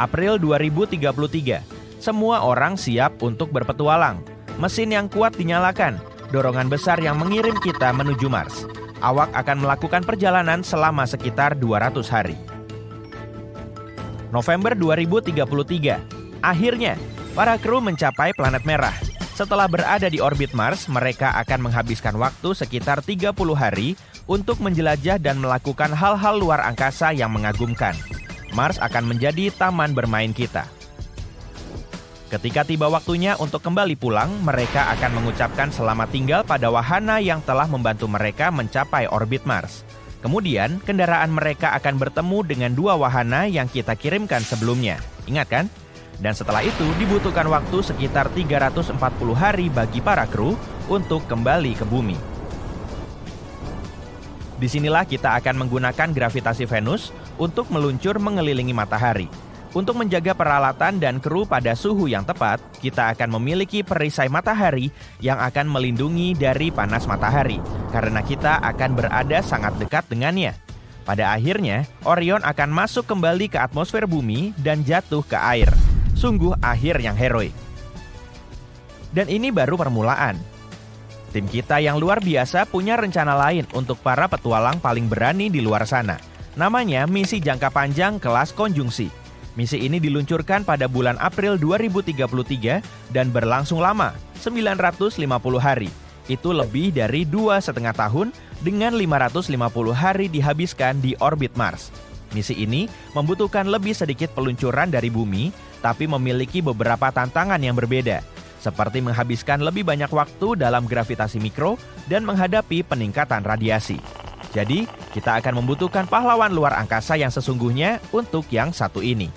April 2033, semua orang siap untuk berpetualang. Mesin yang kuat dinyalakan, dorongan besar yang mengirim kita menuju Mars. Awak akan melakukan perjalanan selama sekitar 200 hari. November 2033, akhirnya para kru mencapai planet merah. Setelah berada di orbit Mars, mereka akan menghabiskan waktu sekitar 30 hari untuk menjelajah dan melakukan hal-hal luar angkasa yang mengagumkan. Mars akan menjadi taman bermain kita. Ketika tiba waktunya untuk kembali pulang, mereka akan mengucapkan selamat tinggal pada wahana yang telah membantu mereka mencapai orbit Mars. Kemudian, kendaraan mereka akan bertemu dengan 2 wahana yang kita kirimkan sebelumnya. Ingat kan? Dan setelah itu dibutuhkan waktu sekitar 340 hari bagi para kru untuk kembali ke bumi. Disinilah kita akan menggunakan gravitasi Venus untuk meluncur mengelilingi matahari. Untuk menjaga peralatan dan kru pada suhu yang tepat, kita akan memiliki perisai matahari yang akan melindungi dari panas matahari, karena kita akan berada sangat dekat dengannya. Pada akhirnya, Orion akan masuk kembali ke atmosfer bumi dan jatuh ke air. Sungguh akhir yang heroik. Dan ini baru permulaan. Tim kita yang luar biasa punya rencana lain untuk para petualang paling berani di luar sana. Namanya misi jangka panjang kelas konjungsi. Misi ini diluncurkan pada bulan April 2033 dan berlangsung lama, 950 hari. Itu lebih dari 2,5 tahun dengan 550 hari dihabiskan di orbit Mars. Misi ini membutuhkan lebih sedikit peluncuran dari bumi, tapi memiliki beberapa tantangan yang berbeda, seperti menghabiskan lebih banyak waktu dalam gravitasi mikro dan menghadapi peningkatan radiasi. Jadi, kita akan membutuhkan pahlawan luar angkasa yang sesungguhnya untuk yang satu ini.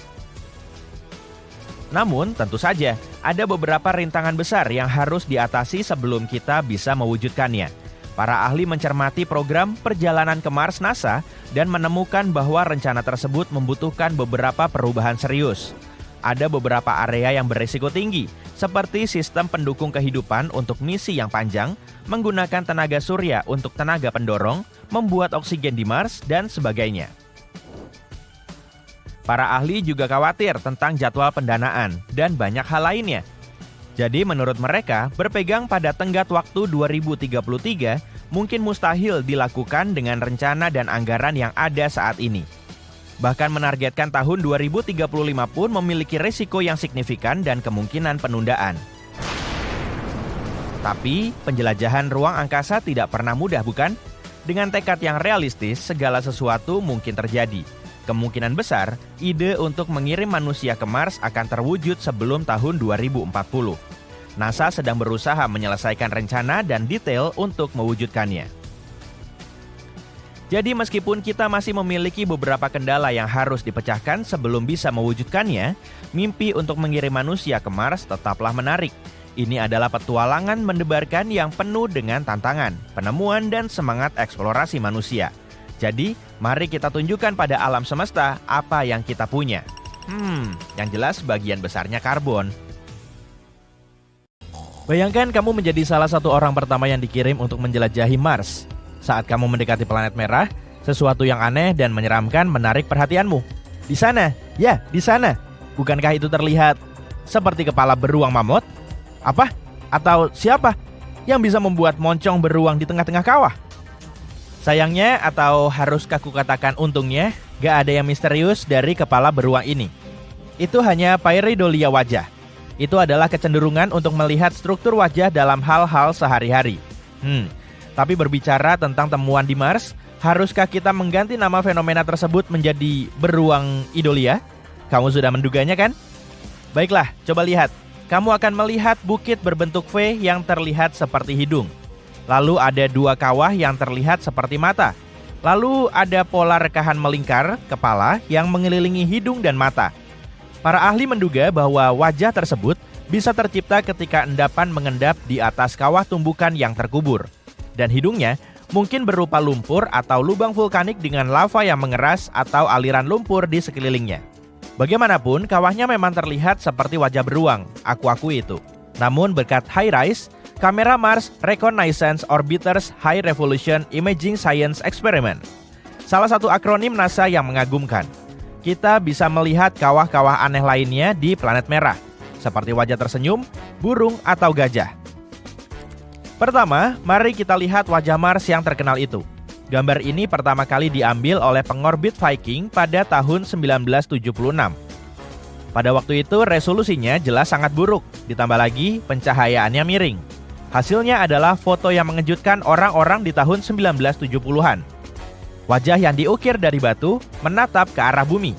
Namun, tentu saja, ada beberapa rintangan besar yang harus diatasi sebelum kita bisa mewujudkannya. Para ahli mencermati program perjalanan ke Mars NASA dan menemukan bahwa rencana tersebut membutuhkan beberapa perubahan serius. Ada beberapa area yang berisiko tinggi, seperti sistem pendukung kehidupan untuk misi yang panjang, menggunakan tenaga surya untuk tenaga pendorong, membuat oksigen di Mars, dan sebagainya. Para ahli juga khawatir tentang jadwal pendanaan dan banyak hal lainnya. Jadi menurut mereka, berpegang pada tenggat waktu 2033 mungkin mustahil dilakukan dengan rencana dan anggaran yang ada saat ini. Bahkan menargetkan tahun 2035 pun memiliki risiko yang signifikan dan kemungkinan penundaan. Tapi, penjelajahan ruang angkasa tidak pernah mudah, bukan? Dengan tekad yang realistis, segala sesuatu mungkin terjadi. Kemungkinan besar, ide untuk mengirim manusia ke Mars akan terwujud sebelum tahun 2040. NASA sedang berusaha menyelesaikan rencana dan detail untuk mewujudkannya. Jadi meskipun kita masih memiliki beberapa kendala yang harus dipecahkan sebelum bisa mewujudkannya, mimpi untuk mengirim manusia ke Mars tetaplah menarik. Ini adalah petualangan mendebarkan yang penuh dengan tantangan, penemuan, dan semangat eksplorasi manusia. Jadi, mari kita tunjukkan pada alam semesta apa yang kita punya. Yang jelas bagian besarnya karbon. Bayangkan kamu menjadi salah satu orang pertama yang dikirim untuk menjelajahi Mars. Saat kamu mendekati planet merah, sesuatu yang aneh dan menyeramkan menarik perhatianmu. Di sana, ya, di sana. Bukankah itu terlihat seperti kepala beruang mamut? Apa? Atau siapa yang bisa membuat moncong beruang di tengah-tengah kawah? Sayangnya, atau haruskah kukatakan untungnya, gak ada yang misterius dari kepala beruang ini. Itu hanya pareidolia wajah. Itu adalah kecenderungan untuk melihat struktur wajah dalam hal-hal sehari-hari. Tapi berbicara tentang temuan di Mars, haruskah kita mengganti nama fenomena tersebut menjadi beruang idolia? Kamu sudah menduganya kan? Baiklah, coba lihat. Kamu akan melihat bukit berbentuk V yang terlihat seperti hidung. Lalu ada 2 kawah yang terlihat seperti mata. Lalu ada pola rekahan melingkar kepala yang mengelilingi hidung dan mata. Para ahli menduga bahwa wajah tersebut bisa tercipta ketika endapan mengendap di atas kawah tumbukan yang terkubur. Dan hidungnya mungkin berupa lumpur atau lubang vulkanik dengan lava yang mengeras atau aliran lumpur di sekelilingnya. Bagaimanapun, kawahnya memang terlihat seperti wajah beruang, aku akui itu. Namun berkat HiRISE, kamera Mars Reconnaissance Orbiter's High Resolution Imaging Science Experiment, salah satu akronim NASA yang mengagumkan. Kita bisa melihat kawah-kawah aneh lainnya di planet merah, seperti wajah tersenyum, burung, atau gajah. Pertama, mari kita lihat wajah Mars yang terkenal itu. Gambar ini pertama kali diambil oleh pengorbit Viking pada tahun 1976. Pada waktu itu resolusinya jelas sangat buruk, ditambah lagi pencahayaannya miring. Hasilnya adalah foto yang mengejutkan orang-orang di tahun 1970-an. Wajah yang diukir dari batu menatap ke arah bumi.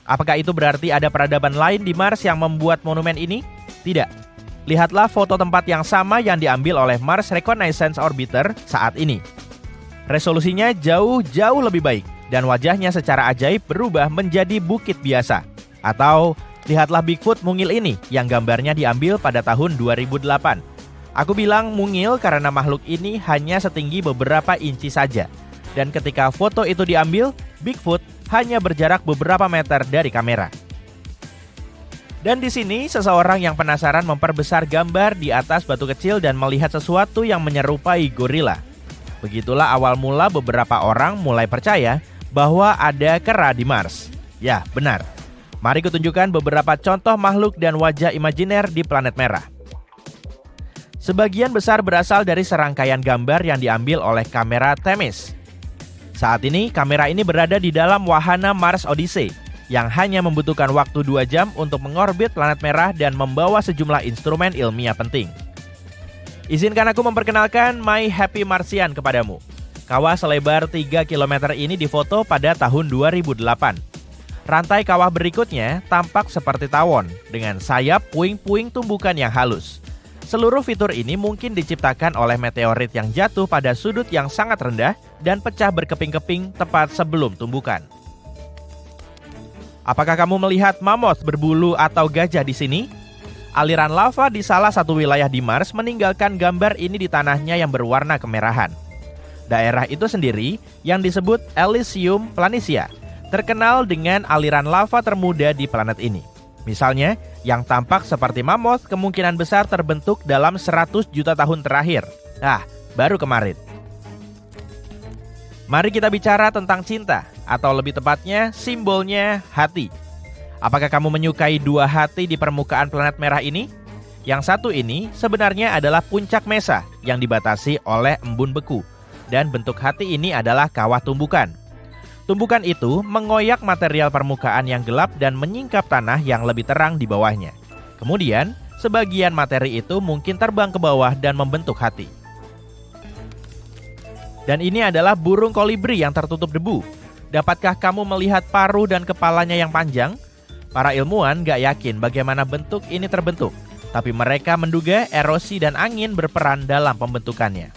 Apakah itu berarti ada peradaban lain di Mars yang membuat monumen ini? Tidak. Lihatlah foto tempat yang sama yang diambil oleh Mars Reconnaissance Orbiter saat ini. Resolusinya jauh-jauh lebih baik dan wajahnya secara ajaib berubah menjadi bukit biasa. Atau lihatlah Bigfoot mungil ini yang gambarnya diambil pada tahun 2008. Aku bilang mungil karena makhluk ini hanya setinggi beberapa inci saja. Dan ketika foto itu diambil, Bigfoot hanya berjarak beberapa meter dari kamera. Dan di sini seseorang yang penasaran memperbesar gambar di atas batu kecil dan melihat sesuatu yang menyerupai gorila. Begitulah awal mula beberapa orang mulai percaya bahwa ada kera di Mars. Ya, benar. Mari kutunjukkan beberapa contoh makhluk dan wajah imajiner di planet merah. Sebagian besar berasal dari serangkaian gambar yang diambil oleh kamera Themis. Saat ini, kamera ini berada di dalam wahana Mars Odyssey yang hanya membutuhkan waktu 2 jam untuk mengorbit planet merah dan membawa sejumlah instrumen ilmiah penting. Izinkan aku memperkenalkan My Happy Martian kepadamu. Kawah selebar 3 km ini difoto pada tahun 2008. Rantai kawah berikutnya tampak seperti tawon dengan sayap puing-puing tumbukan yang halus. Seluruh fitur ini mungkin diciptakan oleh meteorit yang jatuh pada sudut yang sangat rendah dan pecah berkeping-keping tepat sebelum tumbukan. Apakah kamu melihat mammoth berbulu atau gajah di sini? Aliran lava di salah satu wilayah di Mars meninggalkan gambar ini di tanahnya yang berwarna kemerahan. Daerah itu sendiri yang disebut Elysium Planitia, terkenal dengan aliran lava termuda di planet ini. Misalnya, yang tampak seperti mammoth kemungkinan besar terbentuk dalam 100 juta tahun terakhir. Baru kemarin. Mari kita bicara tentang cinta, atau lebih tepatnya simbolnya hati. Apakah kamu menyukai 2 hati di permukaan planet merah ini? Yang satu ini sebenarnya adalah puncak Mesa yang dibatasi oleh embun beku. Dan bentuk hati ini adalah kawah tumbukan. Tumbukan itu mengoyak material permukaan yang gelap dan menyingkap tanah yang lebih terang di bawahnya. Kemudian, sebagian materi itu mungkin terbang ke bawah dan membentuk hati. Dan ini adalah burung kolibri yang tertutup debu. Dapatkah kamu melihat paruh dan kepalanya yang panjang? Para ilmuwan gak yakin bagaimana bentuk ini terbentuk, tapi mereka menduga erosi dan angin berperan dalam pembentukannya.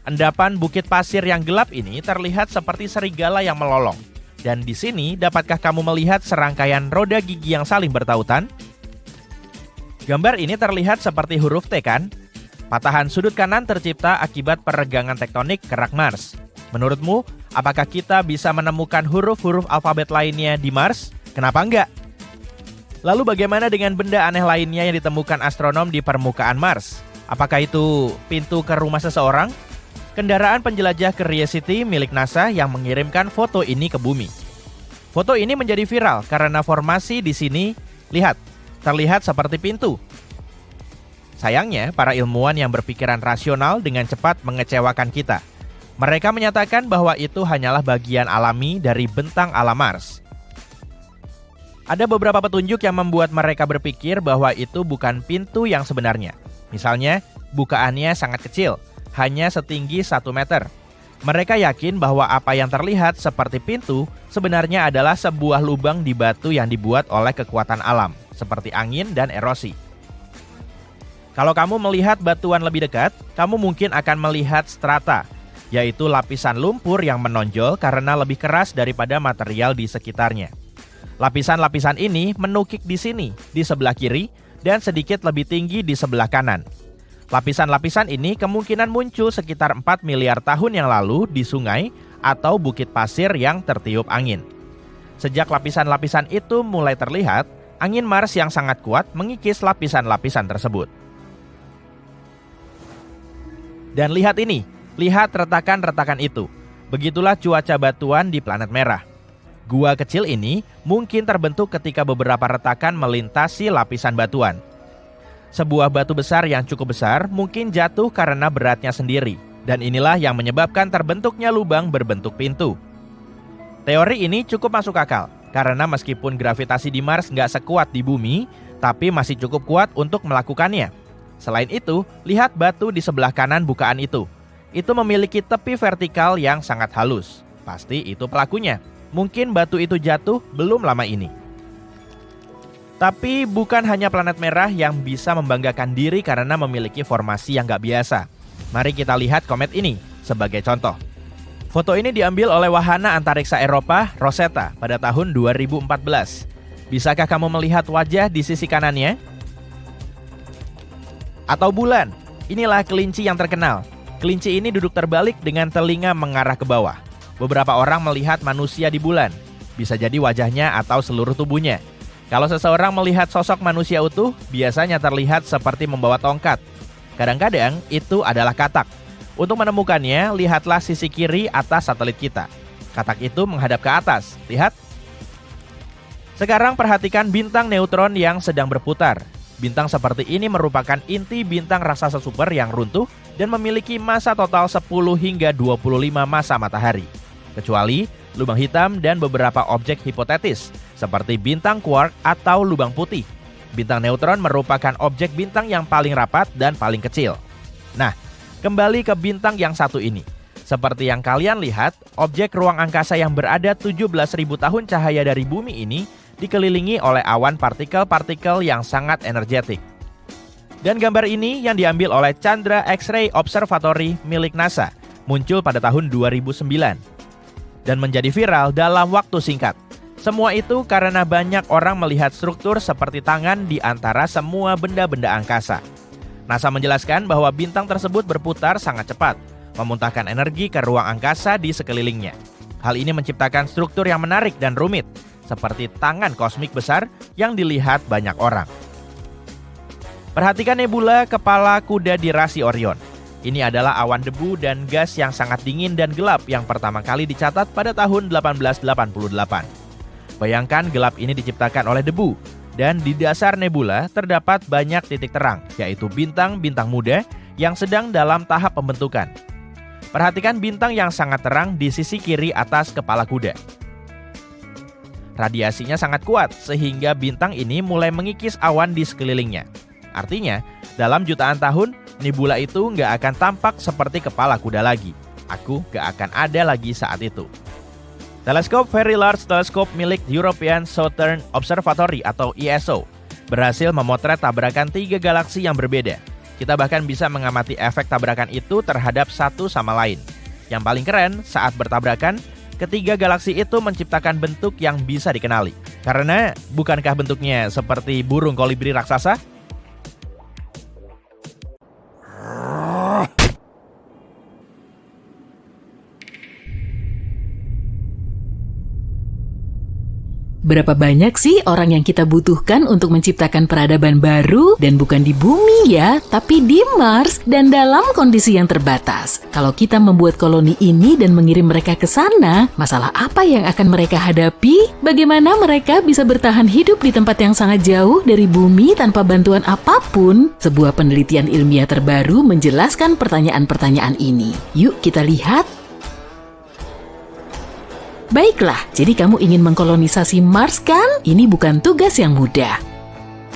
Endapan bukit pasir yang gelap ini terlihat seperti serigala yang melolong. Dan di sini, dapatkah kamu melihat serangkaian roda gigi yang saling bertautan? Gambar ini terlihat seperti huruf T, kan? Patahan sudut kanan tercipta akibat peregangan tektonik kerak Mars. Menurutmu, apakah kita bisa menemukan huruf-huruf alfabet lainnya di Mars? Kenapa enggak? Lalu bagaimana dengan benda aneh lainnya yang ditemukan astronom di permukaan Mars? Apakah itu pintu ke rumah seseorang? Kendaraan penjelajah Curiosity milik NASA yang mengirimkan foto ini ke bumi. Foto ini menjadi viral karena formasi di sini, lihat, terlihat seperti pintu. Sayangnya, para ilmuwan yang berpikiran rasional dengan cepat mengecewakan kita. Mereka menyatakan bahwa itu hanyalah bagian alami dari bentang alam Mars. Ada beberapa petunjuk yang membuat mereka berpikir bahwa itu bukan pintu yang sebenarnya. Misalnya, bukaannya sangat kecil, hanya setinggi 1 meter. Mereka yakin bahwa apa yang terlihat seperti pintu sebenarnya adalah sebuah lubang di batu yang dibuat oleh kekuatan alam, seperti angin dan erosi. Kalau kamu melihat batuan lebih dekat, kamu mungkin akan melihat strata. yaitu lapisan lumpur yang menonjol karena lebih keras daripada material di sekitarnya. Lapisan-lapisan ini menukik di sini, di sebelah kiri, dan sedikit lebih tinggi di sebelah kanan. Lapisan-lapisan ini kemungkinan muncul sekitar 4 miliar tahun yang lalu di sungai atau bukit pasir yang tertiup angin. Sejak lapisan-lapisan itu mulai terlihat, angin Mars yang sangat kuat mengikis lapisan-lapisan tersebut. Dan lihat ini, lihat retakan-retakan itu. Begitulah cuaca batuan di planet merah. Gua kecil ini mungkin terbentuk ketika beberapa retakan melintasi lapisan batuan. Sebuah batu besar yang cukup besar mungkin jatuh karena beratnya sendiri. Dan inilah yang menyebabkan terbentuknya lubang berbentuk pintu. Teori ini cukup masuk akal, karena meskipun gravitasi di Mars nggak sekuat di bumi, tapi masih cukup kuat untuk melakukannya. Selain itu, lihat batu di sebelah kanan bukaan itu. Itu memiliki tepi vertikal yang sangat halus. Pasti itu pelakunya. Mungkin batu itu jatuh belum lama ini. Tapi bukan hanya planet merah yang bisa membanggakan diri karena memiliki formasi yang nggak biasa. Mari kita lihat komet ini sebagai contoh. Foto ini diambil oleh wahana antariksa Eropa, Rosetta, pada tahun 2014. Bisakah kamu melihat wajah di sisi kanannya? Atau bulan? Inilah kelinci yang terkenal. Kelinci ini duduk terbalik dengan telinga mengarah ke bawah. Beberapa orang melihat manusia di bulan. Bisa jadi wajahnya atau seluruh tubuhnya. Kalau seseorang melihat sosok manusia utuh, biasanya terlihat seperti membawa tongkat. Kadang-kadang itu adalah katak. Untuk menemukannya, lihatlah sisi kiri atas satelit kita. Katak itu menghadap ke atas, lihat. Sekarang perhatikan bintang neutron yang sedang berputar. Bintang seperti ini merupakan inti bintang raksasa super yang runtuh dan memiliki massa total 10 hingga 25 massa matahari. Kecuali lubang hitam dan beberapa objek hipotetis, seperti bintang quark atau lubang putih. Bintang neutron merupakan objek bintang yang paling rapat dan paling kecil. Nah, kembali ke bintang yang satu ini. Seperti yang kalian lihat, objek ruang angkasa yang berada 17.000 tahun cahaya dari bumi ini dikelilingi oleh awan partikel-partikel yang sangat energetik. Dan gambar ini yang diambil oleh Chandra X-ray Observatory milik NASA, muncul pada tahun 2009 dan menjadi viral dalam waktu singkat. Semua itu karena banyak orang melihat struktur seperti tangan di antara semua benda-benda angkasa. NASA menjelaskan bahwa bintang tersebut berputar sangat cepat, memuntahkan energi ke ruang angkasa di sekelilingnya. Hal ini menciptakan struktur yang menarik dan rumit, seperti tangan kosmik besar yang dilihat banyak orang. Perhatikan nebula kepala kuda di rasi Orion. Ini adalah awan debu dan gas yang sangat dingin dan gelap yang pertama kali dicatat pada tahun 1888. Bayangkan gelap ini diciptakan oleh debu. Dan di dasar nebula terdapat banyak titik terang, yaitu bintang-bintang muda yang sedang dalam tahap pembentukan. Perhatikan bintang yang sangat terang di sisi kiri atas kepala kuda. Radiasinya sangat kuat, sehingga bintang ini mulai mengikis awan di sekelilingnya. Artinya, dalam jutaan tahun, nebula itu nggak akan tampak seperti kepala kuda lagi. Aku nggak akan ada lagi saat itu. Teleskop Very Large Telescope milik European Southern Observatory atau ESO berhasil memotret tabrakan 3 galaksi yang berbeda. Kita bahkan bisa mengamati efek tabrakan itu terhadap satu sama lain. Yang paling keren, saat bertabrakan, ketiga galaksi itu menciptakan bentuk yang bisa dikenali. Karena bukankah bentuknya seperti burung kolibri raksasa? Berapa banyak sih orang yang kita butuhkan untuk menciptakan peradaban baru dan bukan di bumi ya, tapi di Mars dan dalam kondisi yang terbatas. Kalau kita membuat koloni ini dan mengirim mereka ke sana, masalah apa yang akan mereka hadapi? Bagaimana mereka bisa bertahan hidup di tempat yang sangat jauh dari bumi tanpa bantuan apapun? Sebuah penelitian ilmiah terbaru menjelaskan pertanyaan-pertanyaan ini. Yuk kita lihat. Baiklah, jadi kamu ingin mengkolonisasi Mars kan? Ini bukan tugas yang mudah.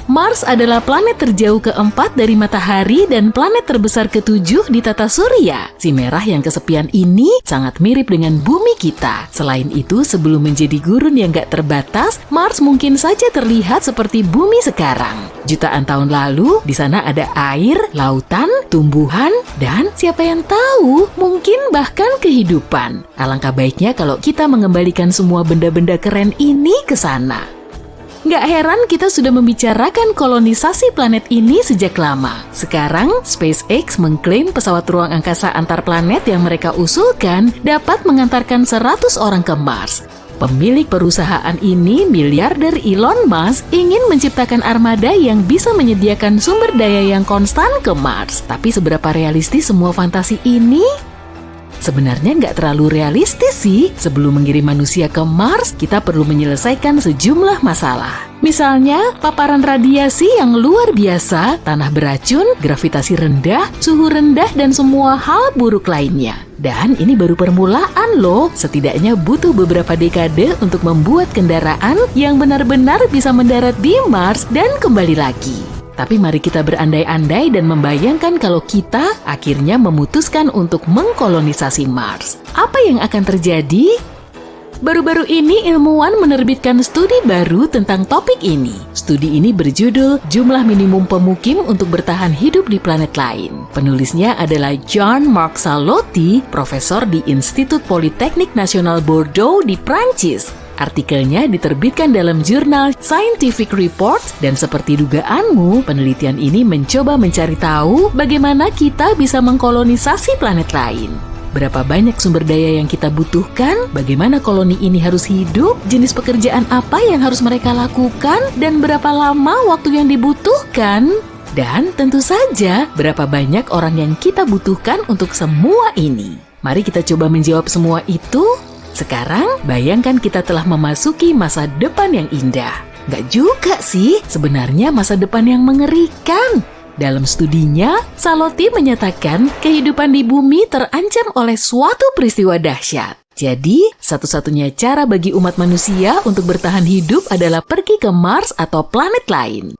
Mars adalah planet terjauh keempat dari matahari dan planet terbesar ketujuh di tata surya. Si merah yang kesepian ini sangat mirip dengan bumi kita. Selain itu, sebelum menjadi gurun yang gak terbatas, Mars mungkin saja terlihat seperti bumi sekarang. Jutaan tahun lalu, di sana ada air, lautan, tumbuhan, dan siapa yang tahu, mungkin bahkan kehidupan. Alangkah baiknya kalau kita mengembalikan semua benda-benda keren ini ke sana. Nggak heran kita sudah membicarakan kolonisasi planet ini sejak lama. Sekarang, SpaceX mengklaim pesawat ruang angkasa antar planet yang mereka usulkan dapat mengantarkan 100 orang ke Mars. Pemilik perusahaan ini, miliarder Elon Musk, ingin menciptakan armada yang bisa menyediakan sumber daya yang konstan ke Mars. Tapi seberapa realistis semua fantasi ini? Sebenarnya nggak terlalu realistis sih. Sebelum mengirim manusia ke Mars, kita perlu menyelesaikan sejumlah masalah. Misalnya, paparan radiasi yang luar biasa, tanah beracun, gravitasi rendah, suhu rendah, dan semua hal buruk lainnya. Dan ini baru permulaan loh. Setidaknya butuh beberapa dekade untuk membuat kendaraan yang benar-benar bisa mendarat di Mars dan kembali lagi. Tapi mari kita berandai-andai dan membayangkan kalau kita akhirnya memutuskan untuk mengkolonisasi Mars. Apa yang akan terjadi? Baru-baru ini ilmuwan menerbitkan studi baru tentang topik ini. Studi ini berjudul Jumlah Minimum Pemukim untuk Bertahan Hidup di Planet Lain. Penulisnya adalah Jean-Marc Salotti, profesor di Institut Politeknik Nasional Bordeaux di Prancis. Artikelnya diterbitkan dalam jurnal Scientific Reports dan seperti dugaanmu, penelitian ini mencoba mencari tahu bagaimana kita bisa mengkolonisasi planet lain. Berapa banyak sumber daya yang kita butuhkan, bagaimana koloni ini harus hidup, jenis pekerjaan apa yang harus mereka lakukan, dan berapa lama waktu yang dibutuhkan. Dan tentu saja, berapa banyak orang yang kita butuhkan untuk semua ini. Mari kita coba menjawab semua itu. Sekarang, bayangkan kita telah memasuki masa depan yang indah. Nggak juga sih, sebenarnya masa depan yang mengerikan. Dalam studinya, Salotti menyatakan kehidupan di bumi terancam oleh suatu peristiwa dahsyat. Jadi, satu-satunya cara bagi umat manusia untuk bertahan hidup adalah pergi ke Mars atau planet lain.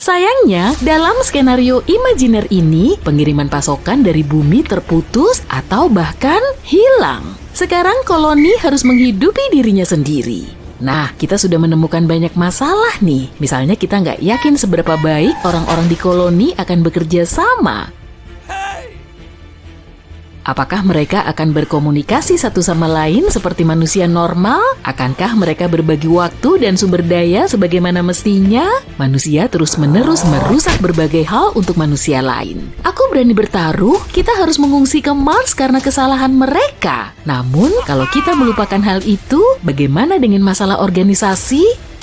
Sayangnya, dalam skenario imajiner ini, pengiriman pasokan dari bumi terputus atau bahkan hilang. Sekarang koloni harus menghidupi dirinya sendiri. Nah, kita sudah menemukan banyak masalah nih. Misalnya kita nggak yakin seberapa baik orang-orang di koloni akan bekerja sama. Apakah mereka akan berkomunikasi satu sama lain seperti manusia normal? Akankah mereka berbagi waktu dan sumber daya sebagaimana mestinya? Manusia terus-menerus merusak berbagai hal untuk manusia lain. Aku berani bertaruh, kita harus mengungsi ke Mars karena kesalahan mereka. Namun, kalau kita melupakan hal itu, bagaimana dengan masalah organisasi?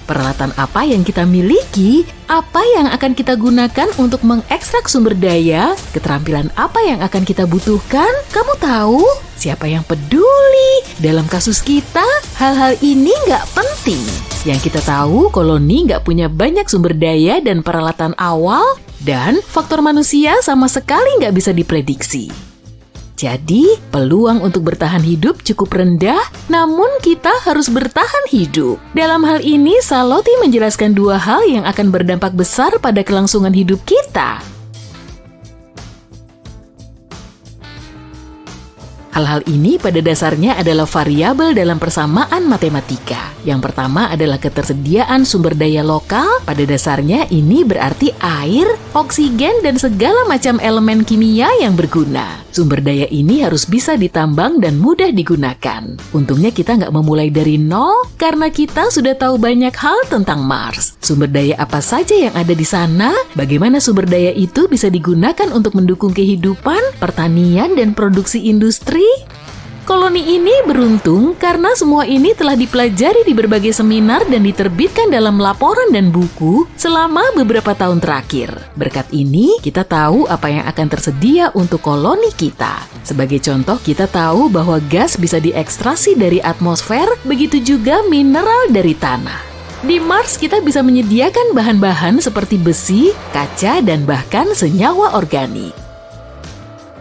Peralatan apa yang kita miliki? Apa yang akan kita gunakan untuk mengekstrak sumber daya? Keterampilan apa yang akan kita butuhkan? Kamu tahu? Siapa yang peduli? Dalam kasus kita, hal-hal ini nggak penting. Yang kita tahu, koloni nggak punya banyak sumber daya dan peralatan awal, dan faktor manusia sama sekali nggak bisa diprediksi. Jadi, peluang untuk bertahan hidup cukup rendah, namun kita harus bertahan hidup. Dalam hal ini, Salotti menjelaskan dua hal yang akan berdampak besar pada kelangsungan hidup kita. Hal-hal ini pada dasarnya adalah variabel dalam persamaan matematika. Yang pertama adalah ketersediaan sumber daya lokal. Pada dasarnya ini berarti air, oksigen, dan segala macam elemen kimia yang berguna. Sumber daya ini harus bisa ditambang dan mudah digunakan. Untungnya kita nggak memulai dari nol karena kita sudah tahu banyak hal tentang Mars. Sumber daya apa saja yang ada di sana, bagaimana sumber daya itu bisa digunakan untuk mendukung kehidupan, pertanian, dan produksi industri. Koloni ini beruntung karena semua ini telah dipelajari di berbagai seminar dan diterbitkan dalam laporan dan buku selama beberapa tahun terakhir. Berkat ini, kita tahu apa yang akan tersedia untuk koloni kita. Sebagai contoh, kita tahu bahwa gas bisa diekstraksi dari atmosfer, begitu juga mineral dari tanah. Di Mars, kita bisa menyediakan bahan-bahan seperti besi, kaca, dan bahkan senyawa organik.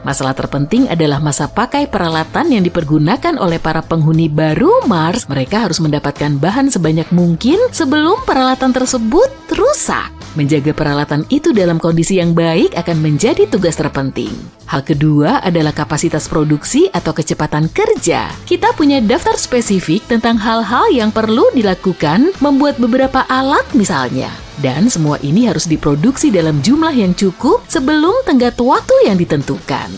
Masalah terpenting adalah masa pakai peralatan yang dipergunakan oleh para penghuni baru Mars. Mereka harus mendapatkan bahan sebanyak mungkin sebelum peralatan tersebut rusak. Menjaga peralatan itu dalam kondisi yang baik akan menjadi tugas terpenting. Hal kedua adalah kapasitas produksi atau kecepatan kerja. Kita punya daftar spesifik tentang hal-hal yang perlu dilakukan, membuat beberapa alat misalnya. Dan semua ini harus diproduksi dalam jumlah yang cukup sebelum tenggat waktu yang ditentukan.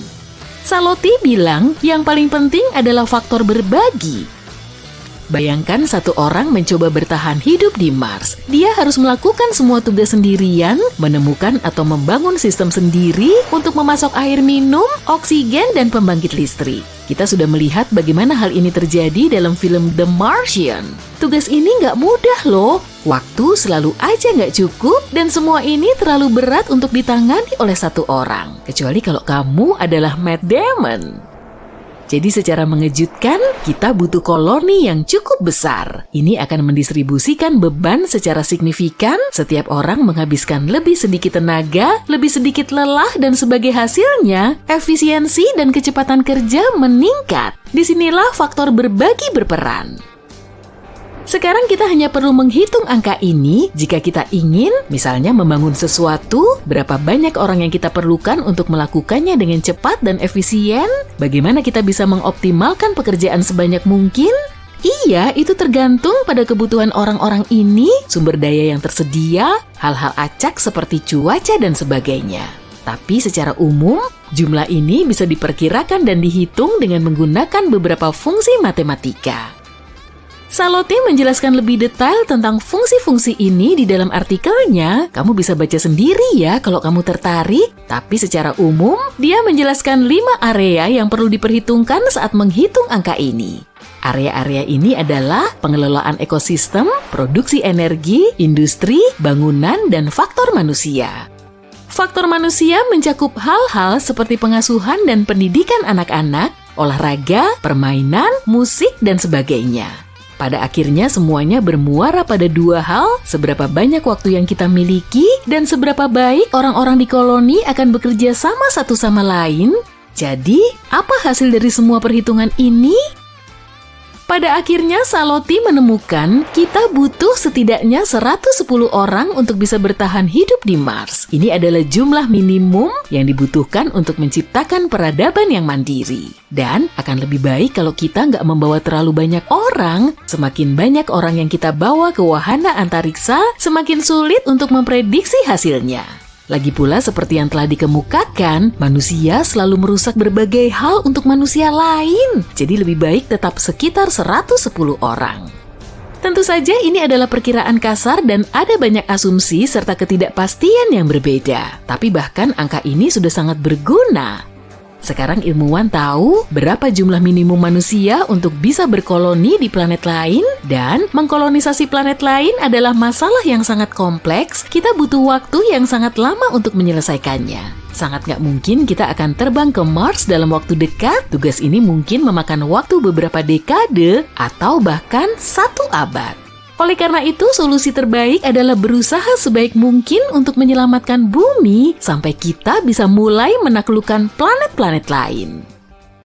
Salotti bilang yang paling penting adalah faktor berbagi. Bayangkan satu orang mencoba bertahan hidup di Mars. Dia harus melakukan semua tugas sendirian, menemukan atau membangun sistem sendiri untuk memasok air minum, oksigen, dan pembangkit listrik. Kita sudah melihat bagaimana hal ini terjadi dalam film The Martian. Tugas ini nggak mudah loh. Waktu selalu aja nggak cukup dan semua ini terlalu berat untuk ditangani oleh satu orang. Kecuali kalau kamu adalah Matt Damon. Jadi secara mengejutkan, kita butuh koloni yang cukup besar. Ini akan mendistribusikan beban secara signifikan. Setiap orang menghabiskan lebih sedikit tenaga, lebih sedikit lelah, dan sebagai hasilnya, efisiensi dan kecepatan kerja meningkat. Disinilah faktor berbagi berperan. Sekarang kita hanya perlu menghitung angka ini jika kita ingin, misalnya membangun sesuatu, berapa banyak orang yang kita perlukan untuk melakukannya dengan cepat dan efisien, bagaimana kita bisa mengoptimalkan pekerjaan sebanyak mungkin. Iya, itu tergantung pada kebutuhan orang-orang ini, sumber daya yang tersedia, hal-hal acak seperti cuaca dan sebagainya. Tapi secara umum, jumlah ini bisa diperkirakan dan dihitung dengan menggunakan beberapa fungsi matematika. Salotti menjelaskan lebih detail tentang fungsi-fungsi ini di dalam artikelnya. Kamu bisa baca sendiri ya kalau kamu tertarik. Tapi secara umum, dia menjelaskan 5 area yang perlu diperhitungkan saat menghitung angka ini. Area-area ini adalah pengelolaan ekosistem, produksi energi, industri, bangunan, dan faktor manusia. Faktor manusia mencakup hal-hal seperti pengasuhan dan pendidikan anak-anak, olahraga, permainan, musik, dan sebagainya. Pada akhirnya semuanya bermuara pada 2 hal, seberapa banyak waktu yang kita miliki dan seberapa baik orang-orang di koloni akan bekerja sama satu sama lain. Jadi, apa hasil dari semua perhitungan ini? Pada akhirnya Salotti menemukan kita butuh setidaknya 110 orang untuk bisa bertahan hidup di Mars. Ini adalah jumlah minimum yang dibutuhkan untuk menciptakan peradaban yang mandiri. Dan akan lebih baik kalau kita nggak membawa terlalu banyak orang. Semakin banyak orang yang kita bawa ke wahana antariksa, semakin sulit untuk memprediksi hasilnya. Lagi pula seperti yang telah dikemukakan, manusia selalu merusak berbagai hal untuk manusia lain. Jadi lebih baik tetap sekitar 110 orang. Tentu saja ini adalah perkiraan kasar dan ada banyak asumsi serta ketidakpastian yang berbeda. Tapi bahkan angka ini sudah sangat berguna. Sekarang ilmuwan tahu berapa jumlah minimum manusia untuk bisa berkoloni di planet lain, dan mengkolonisasi planet lain adalah masalah yang sangat kompleks. Kita butuh waktu yang sangat lama untuk menyelesaikannya. Sangat nggak mungkin kita akan terbang ke Mars dalam waktu dekat. Tugas ini mungkin memakan waktu beberapa dekade atau bahkan 1 abad. Oleh karena itu, solusi terbaik adalah berusaha sebaik mungkin untuk menyelamatkan bumi sampai kita bisa mulai menaklukkan planet-planet lain.